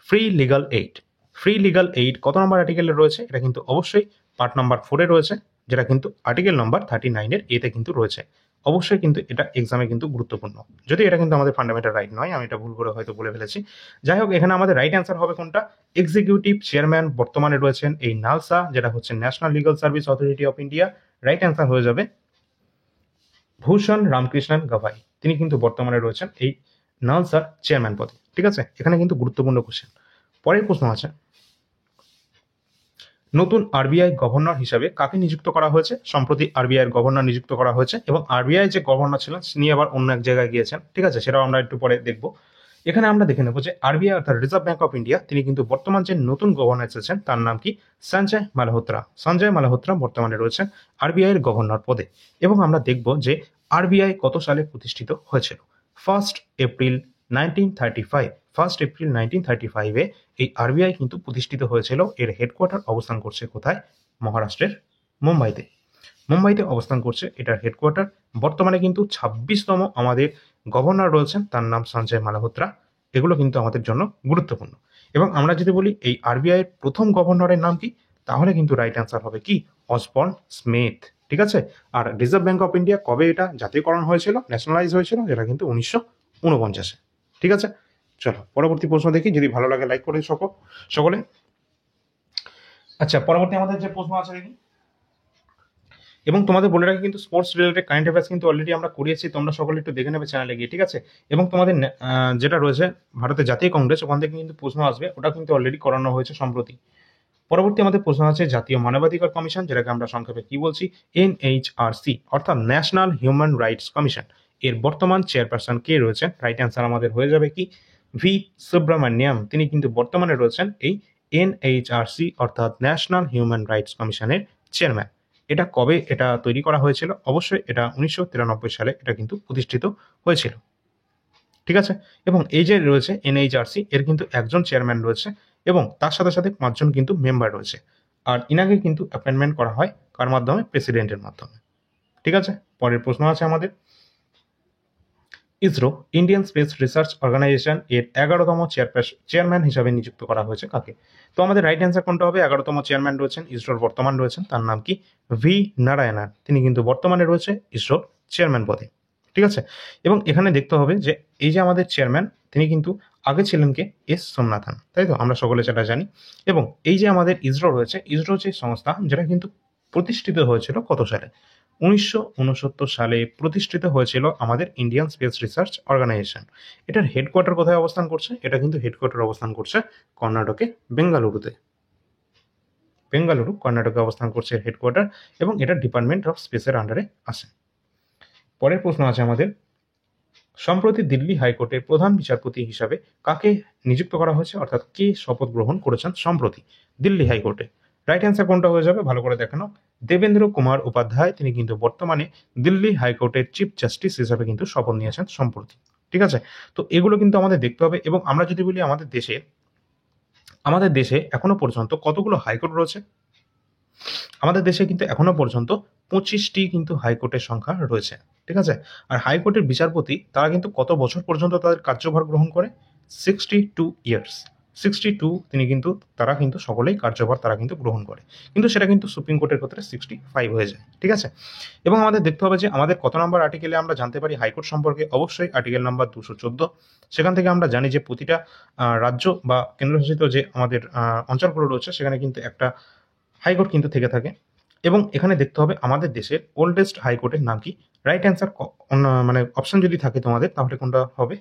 free legal aid. Free legal aid কত নম্বর আর্টিকেলে রয়েছে? এটা কিন্তু অবশ্যই পার্ট নাম্বার 4-এ রয়েছে, যেটা কিন্তু আর্টিকেল নাম্বার 39-এর এতে কিন্তু রয়েছে। অবশ্যই কিন্তু এটা এক্সামে কিন্তু গুরুত্বপূর্ণ। যদি এটা কিন্তু আমাদের ফান্ডামেন্টাল রাইট নয়, আমি এটা ভুল করে হয়তো বলে ফেলেছি। যাই হোক, এখানে আমাদের রাইট অ্যান্সার হবে কোনটা? এক্সিকিউটিভ চেয়ারম্যান বর্তমানে রয়েছেন এই নালসা, যেটা হচ্ছে national legal service authority of India. Right answer হয়ে যাবে ভূষণ রামকৃষ্ণন গাভাই, তিনি কিন্তু বর্তমানে রয়েছেন এই নালসার চেয়ারম্যান পদে। ঠিক আছে, এখানে কিন্তু গুরুত্বপূর্ণ কোশ্চেন। পরের প্রশ্ন আছে, নতুন আরবিআই গভর্নর হিসাবে কাকে নিযুক্ত করা হয়েছে? সম্প্রতি আরবিআই এর গভর্নর নিযুক্ত করা হয়েছে, এবং আরবিআই যে গভর্নর ছিলেন তিনি আবার অন্য এক জায়গায় গিয়েছেন। ঠিক আছে, সেটাও আমরা একটু পরে দেখব। এখানে আমরা দেখে নেব যে আরবিআই অর্থাৎ রিজার্ভ ব্যাংক অফ ইন্ডিয়া, তিনি কিন্তু বর্তমান যে নতুন গভর্নর এসেছেন তার নাম কি? সঞ্জয় মালহোত্রা। সঞ্জয় মালহোত্রা বর্তমানে রয়েছেন আরবিআই এর গভর্নর পদে। এবং আমরা দেখব যে আরবিআই কত সালে প্রতিষ্ঠিত হয়েছিল। 1 এপ্রিল 1935। 1 এপ্রিল 1935-এ এই আরবিআই কিন্তু প্রতিষ্ঠিত হয়েছিল। এর হেডকোয়ার্টার অবস্থান করছে কোথায়? মহারাষ্ট্রের মুম্বাইতে। মুম্বাইতে অবস্থান করছে এটার হেডকোয়ার্টার। বর্তমানে কিন্তু 26তম আমাদের গভর্নর রয়েছেন, তার নাম সঞ্জয় মালহোত্রা। এগুলো কিন্তু আমাদের জন্য গুরুত্বপূর্ণ। এবং আমরা যদি বলি এই আরবিআই এর প্রথম গভর্নরের নাম কি, তাহলে কিন্তু রাইট অ্যান্সার হবে কি? Osborne Smith. ঠিক আছে, আর রিজার্ভ ব্যাংক অফ ইন্ডিয়া কবে এটা জাতীয়করণ হয়েছিল, ন্যাশনালাইজ হয়েছিল? যেটা কিন্তু 1949-এ। ঠিক আছে, চলো পরবর্তী প্রশ্ন দেখি। যদি ভালো লাগে লাইক করে সকলে। আচ্ছা, পরবর্তী আমাদের যে প্রশ্ন আছে দেখি। এবং তোমাদের বলে রাখি, কিন্তু স্পোর্টস রিলেটেড কারেন্ট অ্যাফেয়ার্স কিন্তু অলরেডি আমরা করিয়েছি, তোমরা সকলে একটু দেখে নেবে চ্যানেলে গিয়ে। ঠিক আছে, এবং তোমাদের যেটা রয়েছে ভারতের জাতীয় কংগ্রেস, ওখান থেকে কিন্তু প্রশ্ন আসবে, ওটা কিন্তু অলরেডি করানো হয়েছে সম্প্রতি। পরবর্তী আমাদের প্রশ্ন আছে জাতীয় মানবাধিকার কমিশন, যেটাকে আমরা সংক্ষেপে কি বলছি? এনএইচআরসি, অর্থাৎ ন্যাশনাল হিউম্যান রাইটস কমিশন। এর বর্তমান চেয়ারপারসন কে রয়েছেন? রাইট অ্যান্সার আমাদের হয়ে যাবে কি? ভি সুব্রমণ্যম, তিনি কিন্তু বর্তমানে রয়েছেন এই এনএইচআরসি অর্থাৎ ন্যাশনাল হিউম্যান রাইটস কমিশনের চেয়ারম্যান। এটা কবে এটা তৈরি করা হয়েছিল? অবশ্যই এটা 1993 সালে এটা কিন্তু প্রতিষ্ঠিত হয়েছিল। ঠিক আছে, এবং এই যে রয়েছে এনএইচআরসি, এর কিন্তু একজন চেয়ারম্যান রয়েছে এবং তার সাথে সাথে 5জন কিন্তু মেম্বার রয়েছে। আর ইনাকে কিন্তু অ্যাপয়েন্টমেন্ট করা হয় কার মাধ্যমে? প্রেসিডেন্টের মাধ্যমে। ঠিক আছে, পরের প্রশ্ন আছে আমাদের, ISRO Indian space research organisation এর 11তম চেয়ারম্যান হিসাবে নিযুক্ত করা হয়েছে কাকে? তো আমাদের রাইট অ্যান্সার কোনটা হবে? 11তম চেয়ারম্যান রয়েছেন ইসরোর বর্তমান রয়েছেন, তার নাম কি? ভি নারায়ণন, তিনি কিন্তু বর্তমানে রয়েছে ইসরোর চেয়ারম্যান পদে। ঠিক আছে, এবং এখানে দেখতে হবে যে এই যে আমাদের চেয়ারম্যান, তিনি কিন্তু আগে ছিলেন কে? এস সোমনাথন, তাই তো? আমরা সকলে সেটা জানি। এবং এই যে আমাদের ইসরো রয়েছে, ইসরো যে সংস্থা, যেটা কিন্তু প্রতিষ্ঠিত হয়েছিল কত সালে? 1969 সালে প্রতিষ্ঠিত হয়েছিল আমাদের ইন্ডিয়ান স্পেস রিসার্চ অর্গানাইজেশন। এটার হেডকোয়ার্টার কোথায় অবস্থান করছে? এটা কিন্তু হেডকোয়ার্টার অবস্থান করছে কর্ণাটকে, বেঙ্গালুরুতে। বেঙ্গালুরু, কর্ণাটকে অবস্থান করছে হেডকোয়ার্টার, এবং এটা ডিপার্টমেন্ট অফ স্পেসের আন্ডারে আসে। পরের প্রশ্ন আছে আমাদের, সম্প্রতি দিল্লি হাইকোর্টের প্রধান বিচারপতি হিসাবে কাকে নিযুক্ত করা হয়েছে, অর্থাৎ কে শপথ গ্রহণ করেছেন সম্প্রতি দিল্লি হাইকোর্টে? রাইট অ্যান্সার কোনটা হয়ে যাবে? ভালো করে দেখানো, দেবেন্দ্র কুমার উপাধ্যায়, তিনি কিন্তু বর্তমানে দিল্লি হাইকোর্টের চিফ জাস্টিস হিসাবে কিন্তু শপথ নিয়েছেন সম্প্রতি। ঠিক আছে, তো এগুলো কিন্তু আমাদের দেখতে হবে। এবং আমরা যদি বলি আমাদের দেশে এখনো পর্যন্ত কতগুলো হাইকোর্ট রয়েছে? আমাদের দেশে কিন্তু এখনো পর্যন্ত 25টি কিন্তু হাইকোর্টের সংখ্যা রয়েছে। ঠিক আছে, আর হাইকোর্টের বিচারপতি তারা কিন্তু কত বছর পর্যন্ত তাদের কার্যভার গ্রহণ করে? 62 ইয়ার্স। 62, তারা কিন্তু সকলেই কার্যভার তারা কিন্তু গ্রহণ করে, কিন্তু সেটা কিন্তু সুপ্রিম কোর্টের ক্ষেত্রে 65 হয়ে যায়। ঠিক আছে, এবং আমাদের দেখতে হবে যে আমাদের কত নম্বর আর্টিকেলে আমরা জানতে পারি হাইকোর্ট সম্পর্কে? অবশ্যই আর্টিকেল নাম্বার 214। সেখান থেকে আমরা জানি যে প্রতিটা রাজ্য বা কেন্দ্রশাসিত যে আমাদের অঞ্চলগুলো রয়েছে, সেখানে কিন্তু একটা হাইকোর্ট কিন্তু থেকে থাকে। এবং এখানে দেখতে হবে আমাদের দেশের ওল্ডেস্ট হাইকোর্টের নাম কি? রাইট অ্যান্সার মানে অপশন যদি থাকে তোমাদের, তাহলে কোনটা হবে?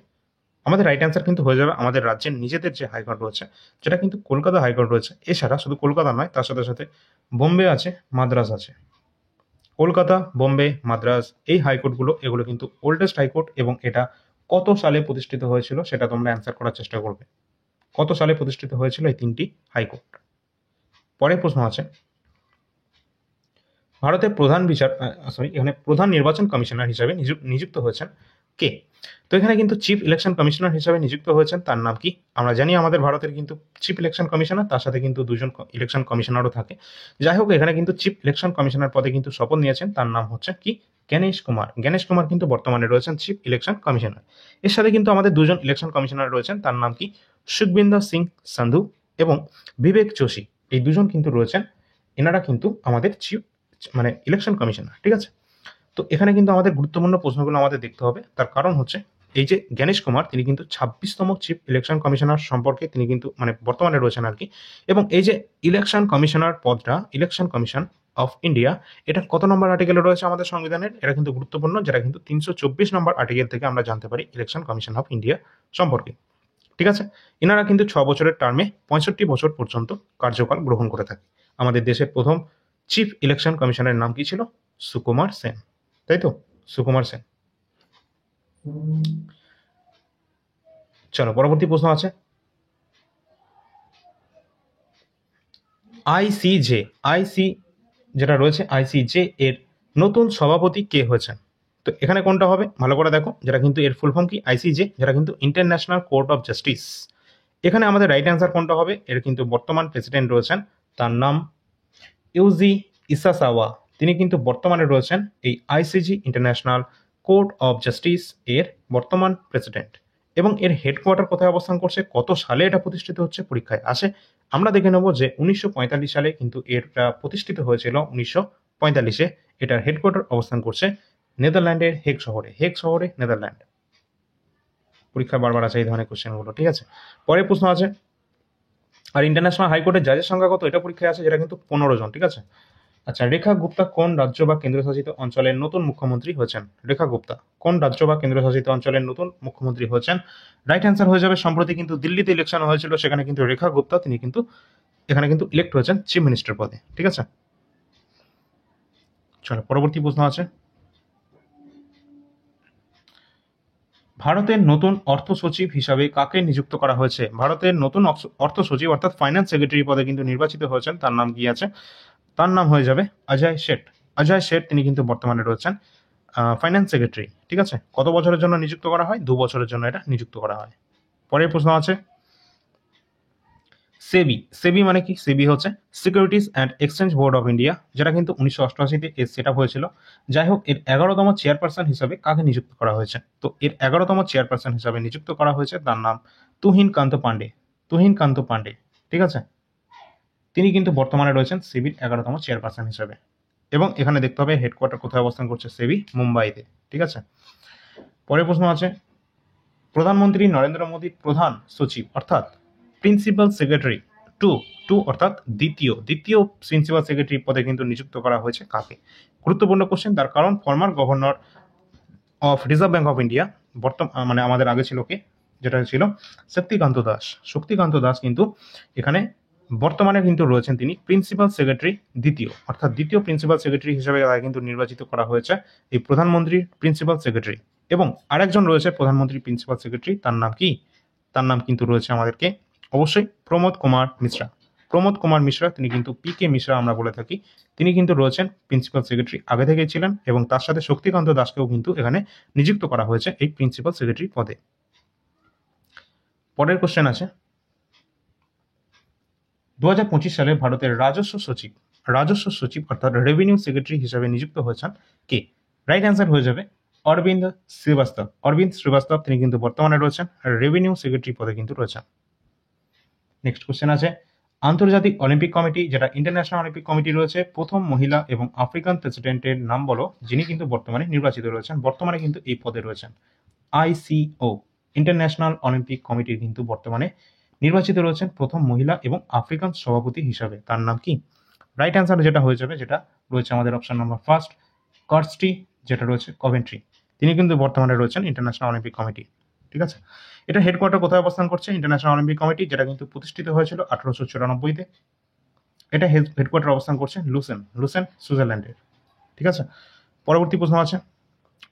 আমাদের রাইট অ্যান্সার কিন্তু হয়ে যাবে আমাদের রাজ্যের নিজেদের যে হাইকোর্ট রয়েছে, যেটা কিন্তু কলকাতা হাইকোর্ট রয়েছে। এছাড়া শুধু কলকাতা নয়, তার সাথে সাথে বোম্বে আছে, মাদ্রাজ আছে। কলকাতা, বোম্বে, মাদ্রাজ, এই হাইকোর্টগুলো, এগুলো কিন্তু ওল্ডেস্ট হাইকোর্ট। এবং এটা কত সালে প্রতিষ্ঠিত হয়েছিল সেটা তোমরা অ্যান্সার করার চেষ্টা করবে। কত সালে প্রতিষ্ঠিত হয়েছিল এই 3টি হাইকোর্ট? পরের প্রশ্ন আছে, ভারতের এখানে প্রধান নির্বাচন কমিশনার হিসাবে নিযুক্ত হয়েছেন কে? তো এখানে কিন্তু চিফ ইলেকশন কমিশনার হিসাবে নিযুক্ত হয়েছেন, তার নাম কি? আমরা জানি আমাদের ভারতের কিন্তু চিফ ইলেকশন কমিশনার, তার সাথে কিন্তু 2জন ইলেকশন কমিশনারও থাকে। যাই হোক, এখানে কিন্তু চিফ ইলেকশন কমিশনার পদে কিন্তু শপথ নিয়েছেন, তার নাম হচ্ছে কি? জ্ঞানেশ কুমার। জ্ঞানেশ কুমার কিন্তু বর্তমানে রয়েছেন চিফ ইলেকশন কমিশনার। এর সাথে কিন্তু আমাদের 2জন ইলেকশন কমিশনার রয়েছেন, তার নাম কি? সুখবিন্দর সিং সান্ধু এবং বিবেক যোশী। এই 2জন কিন্তু রয়েছেন, এনারা কিন্তু আমাদের চিফ ইলেকশন কমিশনার। ঠিক আছে, তো এখানে কিন্তু আমাদের গুরুত্বপূর্ণ প্রশ্নগুলো আমাদের দেখতে হবে। তার কারণ হচ্ছে এই যে জ্ঞানেশ কুমার তিনি কিন্তু 26তম চিফ ইলেকশন কমিশনার সম্পর্কে তিনি কিন্তু মানে বর্তমানে রয়েছেন আরকি। এবং এই যে ইলেকশন কমিশনার পদটা, ইলেকশন কমিশন অফ ইন্ডিয়া, এটা কত নম্বর আর্টিকেলে রয়েছে আমাদের সংবিধানের? এটা কিন্তু গুরুত্বপূর্ণ, যেটা কিন্তু 324 নম্বর আর্টিকেল থেকে আমরা জানতে পারি ইলেকশন কমিশন অফ ইন্ডিয়া সম্পর্কে। ঠিক আছে? এনারা কিন্তু 6 বছরের টার্মে 65 বছর পর্যন্ত কার্যকাল গ্রহণ করে থাকে। আমাদের দেশের প্রথম চিফ ইলেকশন কমিশনের নাম কি ছিল? সুকুমার সেন, তাই তো? সুকুমার সেন। চলো পরবর্তী প্রশ্ন আছে, আইসিজে, আইসি যেটা রয়েছে আইসিজে এর নতুন সভাপতি কে হয়েছেন? তো এখানে কোনটা হবে ভালো করে দেখো, যেটা কিন্তু এর ফুল ফর্ম কি? আইসিজে, যেটা কিন্তু ইন্টারন্যাশনাল কোর্ট অফ জাস্টিস। এখানে আমাদের রাইট অ্যান্সার কোনটা হবে? এর কিন্তু বর্তমান প্রেসিডেন্ট রয়েছেন, তার নাম ইউজি ইসাসাওয়া। তিনি কিন্তু বর্তমানে রয়েছেন এই ICG international court of justice এর বর্তমান প্রেসিডেন্ট। এবং এর হেডকোয়ার্টার কোথায় অবস্থান করছে, কত সালে এটা প্রতিষ্ঠিত হচ্ছে, পরীক্ষায় আসে। আমরা দেখে নেব যে 1945 সালে কিন্তু এটা প্রতিষ্ঠিত হয়েছিল। 1945-এ এটার হেডকোয়ার্টার অবস্থান করছে নেদারল্যান্ডের হেগ শহরে, হেগ শহরে নেদারল্যান্ড। পরীক্ষায় বারবার আছে এই ধরনের কোশ্চেনগুলো। ঠিক আছে, পরের প্রশ্ন আছে, আর ইন্টারন্যাশনাল হাইকোর্টের জাজের সংখ্যা কত? এটা পরীক্ষায় আছে, যেটা কিন্তু 15 জন। ঠিক আছে, আচ্ছা, রেখা গুপ্তা কোন রাজ্য বা কেন্দ্রশাসিত অঞ্চলের নতুন মুখ্যমন্ত্রী হয়েছেন? রেখা গুপ্তা কোন রাজ্য বা কেন্দ্রশাসিত অঞ্চলের নতুন মুখ্যমন্ত্রী হয়েছেন? রাইট অ্যান্সার হয়ে যাবে, সম্প্রতি কিন্তু দিল্লিতে ইলেকশন হয়েছিল, সেখানে কিন্তু রেখা গুপ্তা তিনি কিন্তু এখানে কিন্তু ইলেক্ট হয়েছেন চিফ মিনিস্টার পদে। ঠিক আছে, চলো পরবর্তী প্রশ্ন আছে, ভারতের নতুন অর্থ সচিব হিসাবে কাকে নিযুক্ত করা হয়েছে? ভারতের নতুন অর্থ সচিব অর্থাৎ ফাইন্যান্স সেক্রেটারি পদে কিন্তু নির্বাচিত হয়েছেন, তার নাম কি আছে? তার নাম হয়ে যাবে অজয় শেঠ। অজয় শেঠ তিনি কিন্তু বর্তমানে রয়েছেন ফাইন্যান্স সেক্রেটারি। ঠিক আছে, কত বছরের জন্য নিযুক্ত করা হয়? 2 বছরের জন্য এটা নিযুক্ত করা হয়। পরের প্রশ্ন আছে, সেবি, সেবি মানে কি? সেবি হচ্ছে securities and exchange board of India, যেটা কিন্তু 1988-তে এর সেট আপ হয়েছিল। যাই হোক, এর 11তম চেয়ারপারসন হিসাবে কাকে নিযুক্ত করা হয়েছে? তো এর 11তম চেয়ারপারসন হিসাবে নিযুক্ত করা হয়েছে, তার নাম তুহিন কান্ত পান্ডে। তুহিন কান্ত পান্ডে। ঠিক আছে, তিনি কিন্তু বর্তমানে রয়েছেন সেবির 11তম চেয়ারপারসন হিসাবে। এবং এখানে দেখতে হবে হেডকোয়ার্টার কোথায় অবস্থান করছে, সেবি মুম্বাইতে। ঠিক আছে, পরের প্রশ্ন আছে, প্রধানমন্ত্রী নরেন্দ্র মোদীর প্রধান সচিব অর্থাৎ প্রিন্সিপাল সেক্রেটারি টু টু অর্থাৎ দ্বিতীয় প্রিন্সিপাল সেক্রেটারি পদে কিন্তু নিযুক্ত করা হয়েছে কাকে? গুরুত্বপূর্ণ কোশ্চেন, তার কারণ former governor of reserve bank of India মানে আমাদের আগে ছিল কে, যেটা ছিল শক্তিকান্ত দাস। শক্তিকান্ত দাস কিন্তু এখানে বর্তমানে কিন্তু রয়েছেন তিনি প্রিন্সিপাল সেক্রেটারি দ্বিতীয়, অর্থাৎ দ্বিতীয় প্রিন্সিপাল সেক্রেটারি হিসেবে কিন্তু নির্বাচিত করা হয়েছে এই প্রধানমন্ত্রীর প্রিন্সিপাল সেক্রেটারি। এবং আরেকজন রয়েছে প্রধানমন্ত্রী প্রিন্সিপাল সেক্রেটারি, তার নাম কি? তার নাম কিন্তু রয়েছে আমাদেরকে অবশ্যই প্রমোদ কুমার মিশ্রা। প্রমোদ কুমার মিশ্রা, তিনি কিন্তু পিকে মিশ্রা আমরা বলে থাকি, তিনি কিন্তু রয়েছেন প্রিন্সিপাল সেক্রেটারি, আগে থেকেই ছিলেন। এবং তার সাথে শক্তিকান্ত দাসকেও কিন্তু এখানে নিযুক্ত করা হয়েছে এই প্রিন্সিপাল সেক্রেটারি পদে। পরের কোশ্চেন আছে, 2025 সালে ভারতের রাজস্ব সচিব অর্থাৎ রেভিনিউ সেক্রেটারি হিসাবে নিযুক্ত হয়েছেন কে? রাইট অ্যান্সার হয়ে যাবে অরবিন্দ শ্রীবাস্তব। অরবিন্দ শ্রীবাস্তব তিনি কিন্তু বর্তমানে রয়েছেন রেভিনিউ সেক্রেটারি পদে কিন্তু রয়েছেন। নেক্সট কোশ্চেন আছে, আন্তর্জাতিক অলিম্পিক কমিটি, যেটা ইন্টারন্যাশনাল অলিম্পিক কমিটি রয়েছে, প্রথম মহিলা এবং আফ্রিকান প্রেসিডেন্টের নাম বলো, যিনি কিন্তু বর্তমানে নির্বাচিত রয়েছেন, বর্তমানে কিন্তু এই পদে রয়েছেন। আইসিও, ইন্টারন্যাশনাল অলিম্পিক কমিটির কিন্তু বর্তমানে নির্বাচিত রয়েছেন প্রথম মহিলা এবং আফ্রিকান সভাপতি হিসাবে, তার নাম কি? রাইট অ্যান্সার যেটা হয়ে যাবে, যেটা রয়েছে আমাদের অপশন নাম্বার ফার্স্ট, কার্স্টি, যেটা রয়েছে কভেন্ট্রি। তিনি কিন্তু বর্তমানে রয়েছেন ইন্টারন্যাশনাল অলিম্পিক কমিটি। ঠিক আছে, এটা হেডকোয়ার্টার কোথায় অবস্থান করছে? ইন্টারন্যাশনাল অলিম্পিক কমিটি, যেটা কিন্তু প্রতিষ্ঠিত হয়েছিল 1894-তে। এটা হেডকোয়ার্টার অবস্থান করছে লুসেন সুইজারল্যান্ডের। ঠিক আছে, পরবর্তী প্রশ্ন আছে,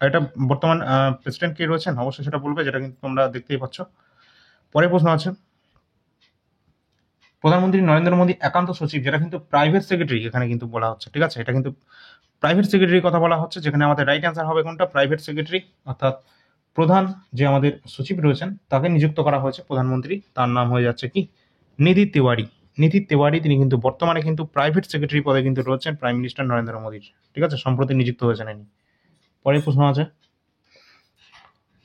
এটা বর্তমান প্রেসিডেন্ট কে রয়েছেন অবশ্যই সেটা বলবে, যেটা কিন্তু তোমরা দেখতেই পাচ্ছ। পরের প্রশ্ন আছে, প্রধানমন্ত্রী নরেন্দ্র মোদী একান্ত সচিব, যেটা কিন্তু প্রাইভেট সেক্রেটারি এখানে কিন্তু বলা হচ্ছে। ঠিক আছে, এটা কিন্তু প্রাইভেট সেক্রেটারির কথা বলা হচ্ছে, যেখানে আমাদের রাইট অ্যান্সার হবে কোনটা? প্রাইভেট সেক্রেটারি, অর্থাৎ প্রধান যে আমাদের সচিব রয়েছেন তাকে নিযুক্ত করা হয়েছে প্রধানমন্ত্রী, তার নাম হয়ে যাচ্ছে কি? নিধি তিওয়ারি। নিধি তিওয়ারি তিনি কিন্তু বর্তমানে কিন্তু প্রাইভেট সেক্রেটারি পদে কিন্তু রয়েছেন প্রাইম মিনিস্টার নরেন্দ্র মোদীর। ঠিক আছে, সম্প্রতি নিযুক্ত হয়েছেন ইনি। পরের প্রশ্ন আছে,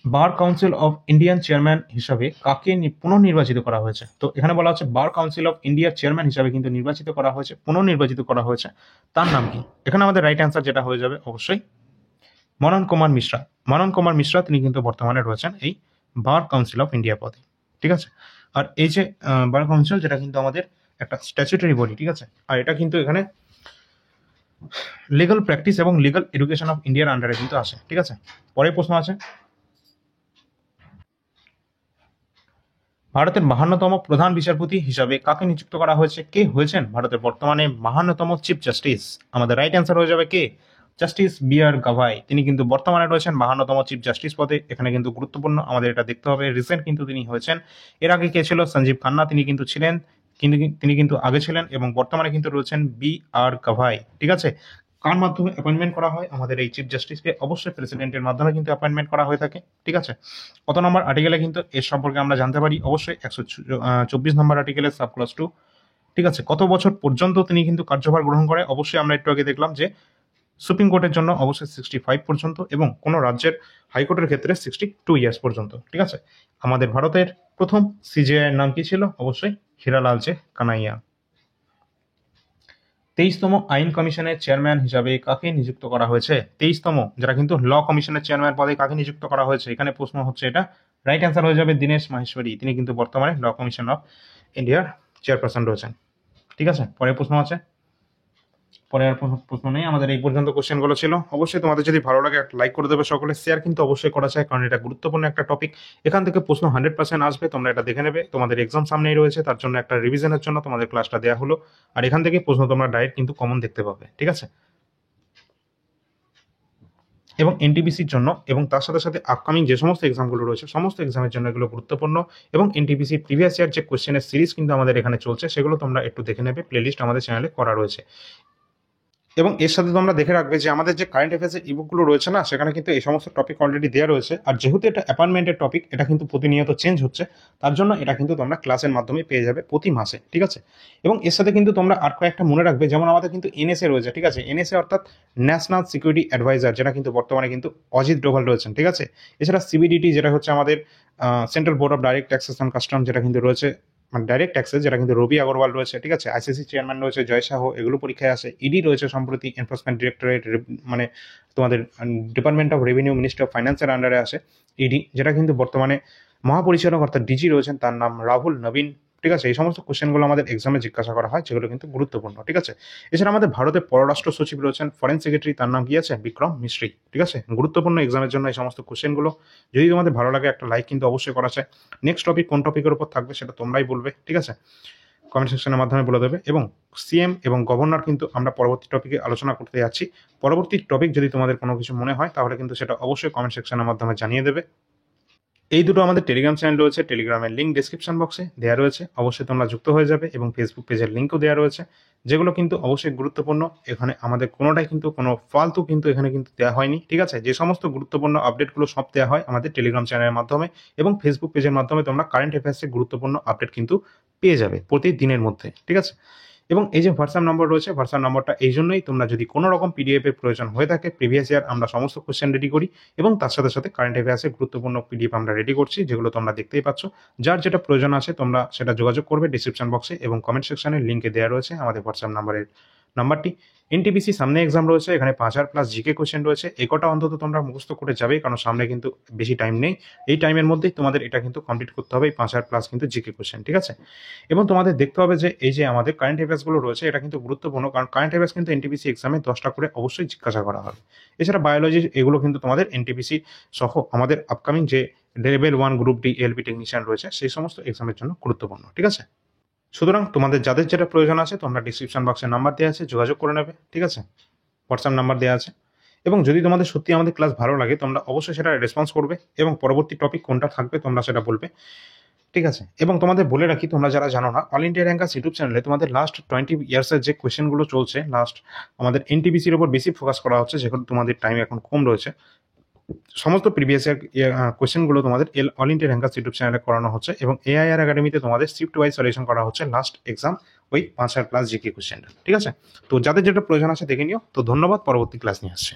bar council of Indian chairman হিসাবে কাকে পুনর্নির্বাচিত করা হয়েছে? তো এখানে বলা হচ্ছে বার কাউন্সিল অফ ইন্ডিয়ার চেয়ারম্যান হিসাবে কিন্তু নির্বাচিত করা হয়েছে, পুনর্নির্বাচিত করা হয়েছে, তার নাম কি? এখানে আমাদের রাইট অ্যান্সার যেটা হয়ে যাবে অবশ্যই মনন কুমার মিশ্রা তিনি কিন্তু বর্তমানে রয়েছেন এই বার কাউন্সিল অফ ইন্ডিয়া পদে, ঠিক আছে। আর এই যে বার কাউন্সিল, যেটা কিন্তু আমাদের একটা স্ট্যাচুটরি বডি, ঠিক আছে। আর এটা কিন্তু এখানে লিগাল প্র্যাকটিস এবং লিগাল এডুকেশন অফ ইন্ডিয়ার আন্ডারে কিন্তু আসে, ঠিক আছে। পরের প্রশ্ন আছে, ভারতের 52তম প্রধান বিচারপতি হিসাবে কাকে নিযুক্ত করা হয়েছে? কে হয়েছেন ভারতের বর্তমানে 52তম চিফ জাস্টিস? আমাদের রাইট অ্যান্সার হয়ে যাবে কে? Justice B.R.. গাভাই। তিনি কিন্তু বর্তমানে রয়েছেন 52তম চিফ জাস্টিস পদে। এখানে কিন্তু গুরুত্বপূর্ণ আমাদের এটা দেখতে হবে, রিসেন্ট কিন্তু তিনি হয়েছেন। এর আগে কে ছিল? সঞ্জীব খান্না তিনি কিন্তু ছিলেন, তিনি কিন্তু আগে ছিলেন, এবং বর্তমানে কিন্তু রয়েছেন বি.আর. গাভাই, ঠিক আছে। কার মাধ্যমে অ্যাপয়েন্টমেন্ট করা হয় আমাদের এই চিফ জাস্টিসকে? অবশ্যই প্রেসিডেন্টের মাধ্যমে কিন্তু অ্যাপয়েন্টমেন্ট করা হয়ে থাকে, ঠিক আছে। কত নম্বর আর্টিকেলে কিন্তু এর সম্পর্কে আমরা জানতে পারি? অবশ্যই 124 নম্বর আর্টিকেলে সাবক্লস 2, ঠিক আছে। কত বছর পর্যন্ত তিনি কিন্তু কার্যভার গ্রহণ করে? অবশ্যই আমরা একটু আগে দেখলাম যে সুপ্রিম কোর্টের জন্য অবশ্যই 65 পর্যন্ত, এবং কোনো রাজ্যের হাইকোর্টের ক্ষেত্রে 62 ইয়ার্স পর্যন্ত, ঠিক আছে। আমাদের ভারতের প্রথম সিজেআই এর নাম কি ছিল? অবশ্যই হীরালাল জে কানাইয়া। 23তম আইন কমিশনের চেয়ারম্যান হিসাবে কাকে নিযুক্ত করা হয়েছে? 23তম, যারা কিন্তু ল কমিশনের চেয়ারম্যান পদে কাকে নিযুক্ত করা হয়েছে? এখানে প্রশ্ন হচ্ছে এটা, রাইট অ্যান্সার হয়ে যাবে দীনেশ মাহেশ্বরী। তিনি কিন্তু বর্তমানে ল কমিশন অফ ইন্ডিয়ার চেয়ারপারসন রয়েছেন, ঠিক আছে। পরের প্রশ্ন আছে, পরে আর প্রশ্ন নেই, আমাদের এই পর্যন্ত কোশ্চেনগুলো ছিল। অবশ্যই তোমাদের যদি ভালো লাগে একটা লাইক করে দেবে সকলে, শেয়ার কিন্তু অবশ্যই করা চাই, কারণ এটা গুরুত্বপূর্ণ একটা টপিক। এখান থেকে প্রশ্ন 100% আসবে, তোমরা এটা দেখে নেবে। তোমাদের এক্সাম সামনেই রয়েছে, তার জন্য একটা রিভিশনের জন্য তোমাদের ক্লাসটা দেওয়া হলো। আর এখান থেকে প্রশ্ন তোমরা ডাইরেক্ট কিন্তু কমন দেখতে পাবে, ঠিক আছে। এবং এনটিপিসির জন্য এবং তার সাথে সাথে আপকামিং যে সমস্ত এক্সামগুলো রয়েছে, সমস্ত এক্সামের জন্য এগুলো গুরুত্বপূর্ণ। এবং এনটিপিসির প্রিভিয়াস ইয়ার যে কোশ্চেনের সিরিজ কিন্তু আমাদের এখানে চলছে, সেগুলো তোমরা একটু দেখে নেবে, প্লেলিস্ট আমাদের চ্যানেলে করা রয়েছে। এবং এর সাথে তোমরা দেখে রাখবে যে আমাদের যে কারেন্ট অ্যাফেয়ার্সের ইবুকগুলো রয়েছে না, সেখানে কিন্তু এই সমস্ত টপিক অলরেডি দেওয়া রয়েছে। আর যেহেতু এটা অ্যাপয়েন্টমেন্টের টপিক, এটা কিন্তু প্রতিনিয়ত চেঞ্জ হচ্ছে, তার জন্য এটা কিন্তু তোমরা ক্লাসের মাধ্যমে পেয়ে যাবে প্রতি মাসে, ঠিক আছে। এবং এর সাথে কিন্তু তোমরা আর কয়েকটা মনে রাখবে, যেমন আমাদের কিন্তু এনএসএ রয়েছে, ঠিক আছে। এনএসএ অর্থাৎ ন্যাশনাল সিকিউরিটি অ্যাডভাইজার, যেটা কিন্তু বর্তমানে কিন্তু অজিত ডোভাল রয়েছেন, ঠিক আছে। এছাড়া সিবিডিটি, যেটা হচ্ছে আমাদের central board of direct taxes and custom, যেটা কিন্তু রয়েছে মানে ডাইরেক্ট ট্যাক্সেস, যেটা কিন্তু রবি আগরওয়াল রয়েছে, ঠিক আছে। আইসিসি চেয়ারম্যান রয়েছে জয় শাহ, এগুলো পরীক্ষায় আসে। ইডি রয়েছে সম্প্রতি, এনফোর্সমেন্ট ডিরেক্টরেট, মানে তোমাদের department of revenue, ministry of ফাইন্যান্সের আন্ডারে আসে ইডি, যেটা কিন্তু বর্তমানে মহাপরিচালক অর্থাৎ ডিজি রয়েছেন, তার নাম রাহুল নবীন, ঠিক আছে। এই সমস্ত কোশ্চেনগুলো আমাদের এক্সামে জিজ্ঞাসা করা হয়, যেগুলো কিন্তু গুরুত্বপূর্ণ, ঠিক আছে। এছাড়া আমাদের ভারতের পররাষ্ট্র সচিব রয়েছেন, ফরেন সেক্রেটারি, তার নাম কি আছে? বিক্রম মিশ্রি, ঠিক আছে। গুরুত্বপূর্ণ এক্সামের জন্য এই সমস্ত কোশ্চেনগুলো। যদি তোমাদের ভালো লাগে একটা লাইক কিন্তু অবশ্যই করা চাই। নেক্সট টপিক কোন টপিকের উপর থাকবে সেটা তোমরাই বলবে, ঠিক আছে, কমেন্ট সেকশনের মাধ্যমে বলে দেবে। এবং সিএম এবং গভর্নর কিন্তু আমরা পরবর্তী টপিকে আলোচনা করতে যাচ্ছি। পরবর্তী টপিক যদি তোমাদের কোনো কিছু মনে হয়, তাহলে কিন্তু সেটা অবশ্যই কমেন্ট সেকশনের মাধ্যমে জানিয়ে দেবে। এই দুটো আমাদের টেলিগ্রাম চ্যানেল রয়েছে, টেলিগ্রামের লিঙ্ক ডিসক্রিপশন বক্সে দেওয়া রয়েছে, অবশ্যই তোমরা যুক্ত হয়ে যাবে। এবং ফেসবুক পেজের লিঙ্কও দেওয়া রয়েছে, যেগুলো কিন্তু অবশ্যই গুরুত্বপূর্ণ। এখানে আমাদের কোনোটাই কিন্তু কোনো ফালতু কিন্তু এখানে কিন্তু দেওয়া হয়নি, ঠিক আছে। যে সমস্ত গুরুত্বপূর্ণ আপডেটগুলো সব দেওয়া হয় আমাদের টেলিগ্রাম চ্যানেলের মাধ্যমে, এবং ফেসবুক পেজের মাধ্যমে তোমরা কারেন্ট অ্যাফেয়ার্সের গুরুত্বপূর্ণ আপডেট কিন্তু পেয়ে যাবে প্রতিদিনের মধ্যে, ঠিক আছে। এবং এই যে হোয়াটসঅ্যাপ নম্বর রয়েছে, হোয়াটসঅ্যাপ নম্বরটা এই জন্যই, তোমরা যদি কোনো রকম পিডিএফ এর প্রয়োজন হয়ে থাকে, প্রিভিয়াস ইয়ার আমরা সমস্ত কোশ্চেন রেডি করি, এবং তার সাথে সাথে কারেন্ট অ্যাফেয়ার্সের গুরুত্বপূর্ণ পিডিএফ আমরা রেডি করছি, যেগুলো তোমরা দেখতেই পাচ্ছ। যার যেটা প্রয়োজন আছে তোমরা সেটা যোগাযোগ করবে ডিসক্রিপশন বক্সে, এবং কমেন্ট সেকশনে লিঙ্কে দেওয়া রয়েছে আমাদের হোয়াটসঅ্যাপ নাম্বারটি। এনটিপিসি সামনে এক্সাম রয়েছে, এখানে 5000 প্লাস জিকে কোশ্চেন রয়েছে। এই কটা অন্তত তোমরা মুখস্থ করে যাবে, কারণ সামনে কিন্তু বেশি টাইম নেই। এই টাইমের মধ্যেই তোমাদের এটা কিন্তু কমপ্লিট করতে হবে, এই 5000 প্লাস কিন্তু জিকে কোশ্চেন, ঠিক আছে। এবং তোমাদের দেখতে হবে যে এই যে আমাদের কারেন্ট অ্যাফেয়ার্সগুলো রয়েছে, এটা কিন্তু গুরুত্বপূর্ণ, কারণ কারেন্ট অ্যাফেয়ার্স কিন্তু এনটিপিসি এক্সামে 10টা করে অবশ্যই জিজ্ঞাসা করা হবে। এছাড়া বায়োলজি, এগুলো কিন্তু তোমাদের এনটিপিসি সহ আমাদের আপকামিং যে level 1 group D LB technician রয়েছে, সেই সমস্ত এক্সামের জন্য গুরুত্বপূর্ণ, ঠিক আছে। সুতরাং তোমাদের যাদের যেটা প্রয়োজন আছে, তোমরা ডিসক্রিপশন বক্সে নাম্বার দেওয়া আছে, যোগাযোগ করে নেবে, ঠিক আছে। হোয়াটসঅ্যাপ নাম্বার দেওয়া আছে। এবং যদি তোমাদের সত্যি আমাদের ক্লাস ভালো লাগে, তোমরা অবশ্যই সেটা রেসপন্স করবে, এবং পরবর্তী টপিক কোনটা থাকবে তোমরা সেটা বলবে, ঠিক আছে। এবং তোমাদের বলে রাখি, তোমরা যারা জানো না, অল ইন্ডিয়া র্যাঙ্কার্স ইউটিউব চ্যানেলে তোমাদের লাস্ট 20 ইয়ার্সের যে কোয়েশ্চেনগুলো চলছে, লাস্ট আমাদের এনটিপিসির উপর বেশি ফোকাস করা হচ্ছে, যেহেতু তোমাদের টাইম এখন কম রয়েছে। সমস্ত প্রিভিয়াস কোয়েশ্চেনগুলো তোমাদের অল ইন্ডিয়া র্যাঙ্কার্স ইউটিউব চ্যানেলে করানো হচ্ছে, এবং এআইআর একাডেমিতে তোমাদের শিফট ওয়াইজ সলিউশন করা হচ্ছে লাস্ট এক্সাম ওই 5000 প্লাস জিকে কোয়েশ্চেনটা, ঠিক আছে। তো যাদের যেটা প্রয়োজন আছে দেখে নিও। তো ধন্যবাদ, পরবর্তী ক্লাস নিয়ে আসছে।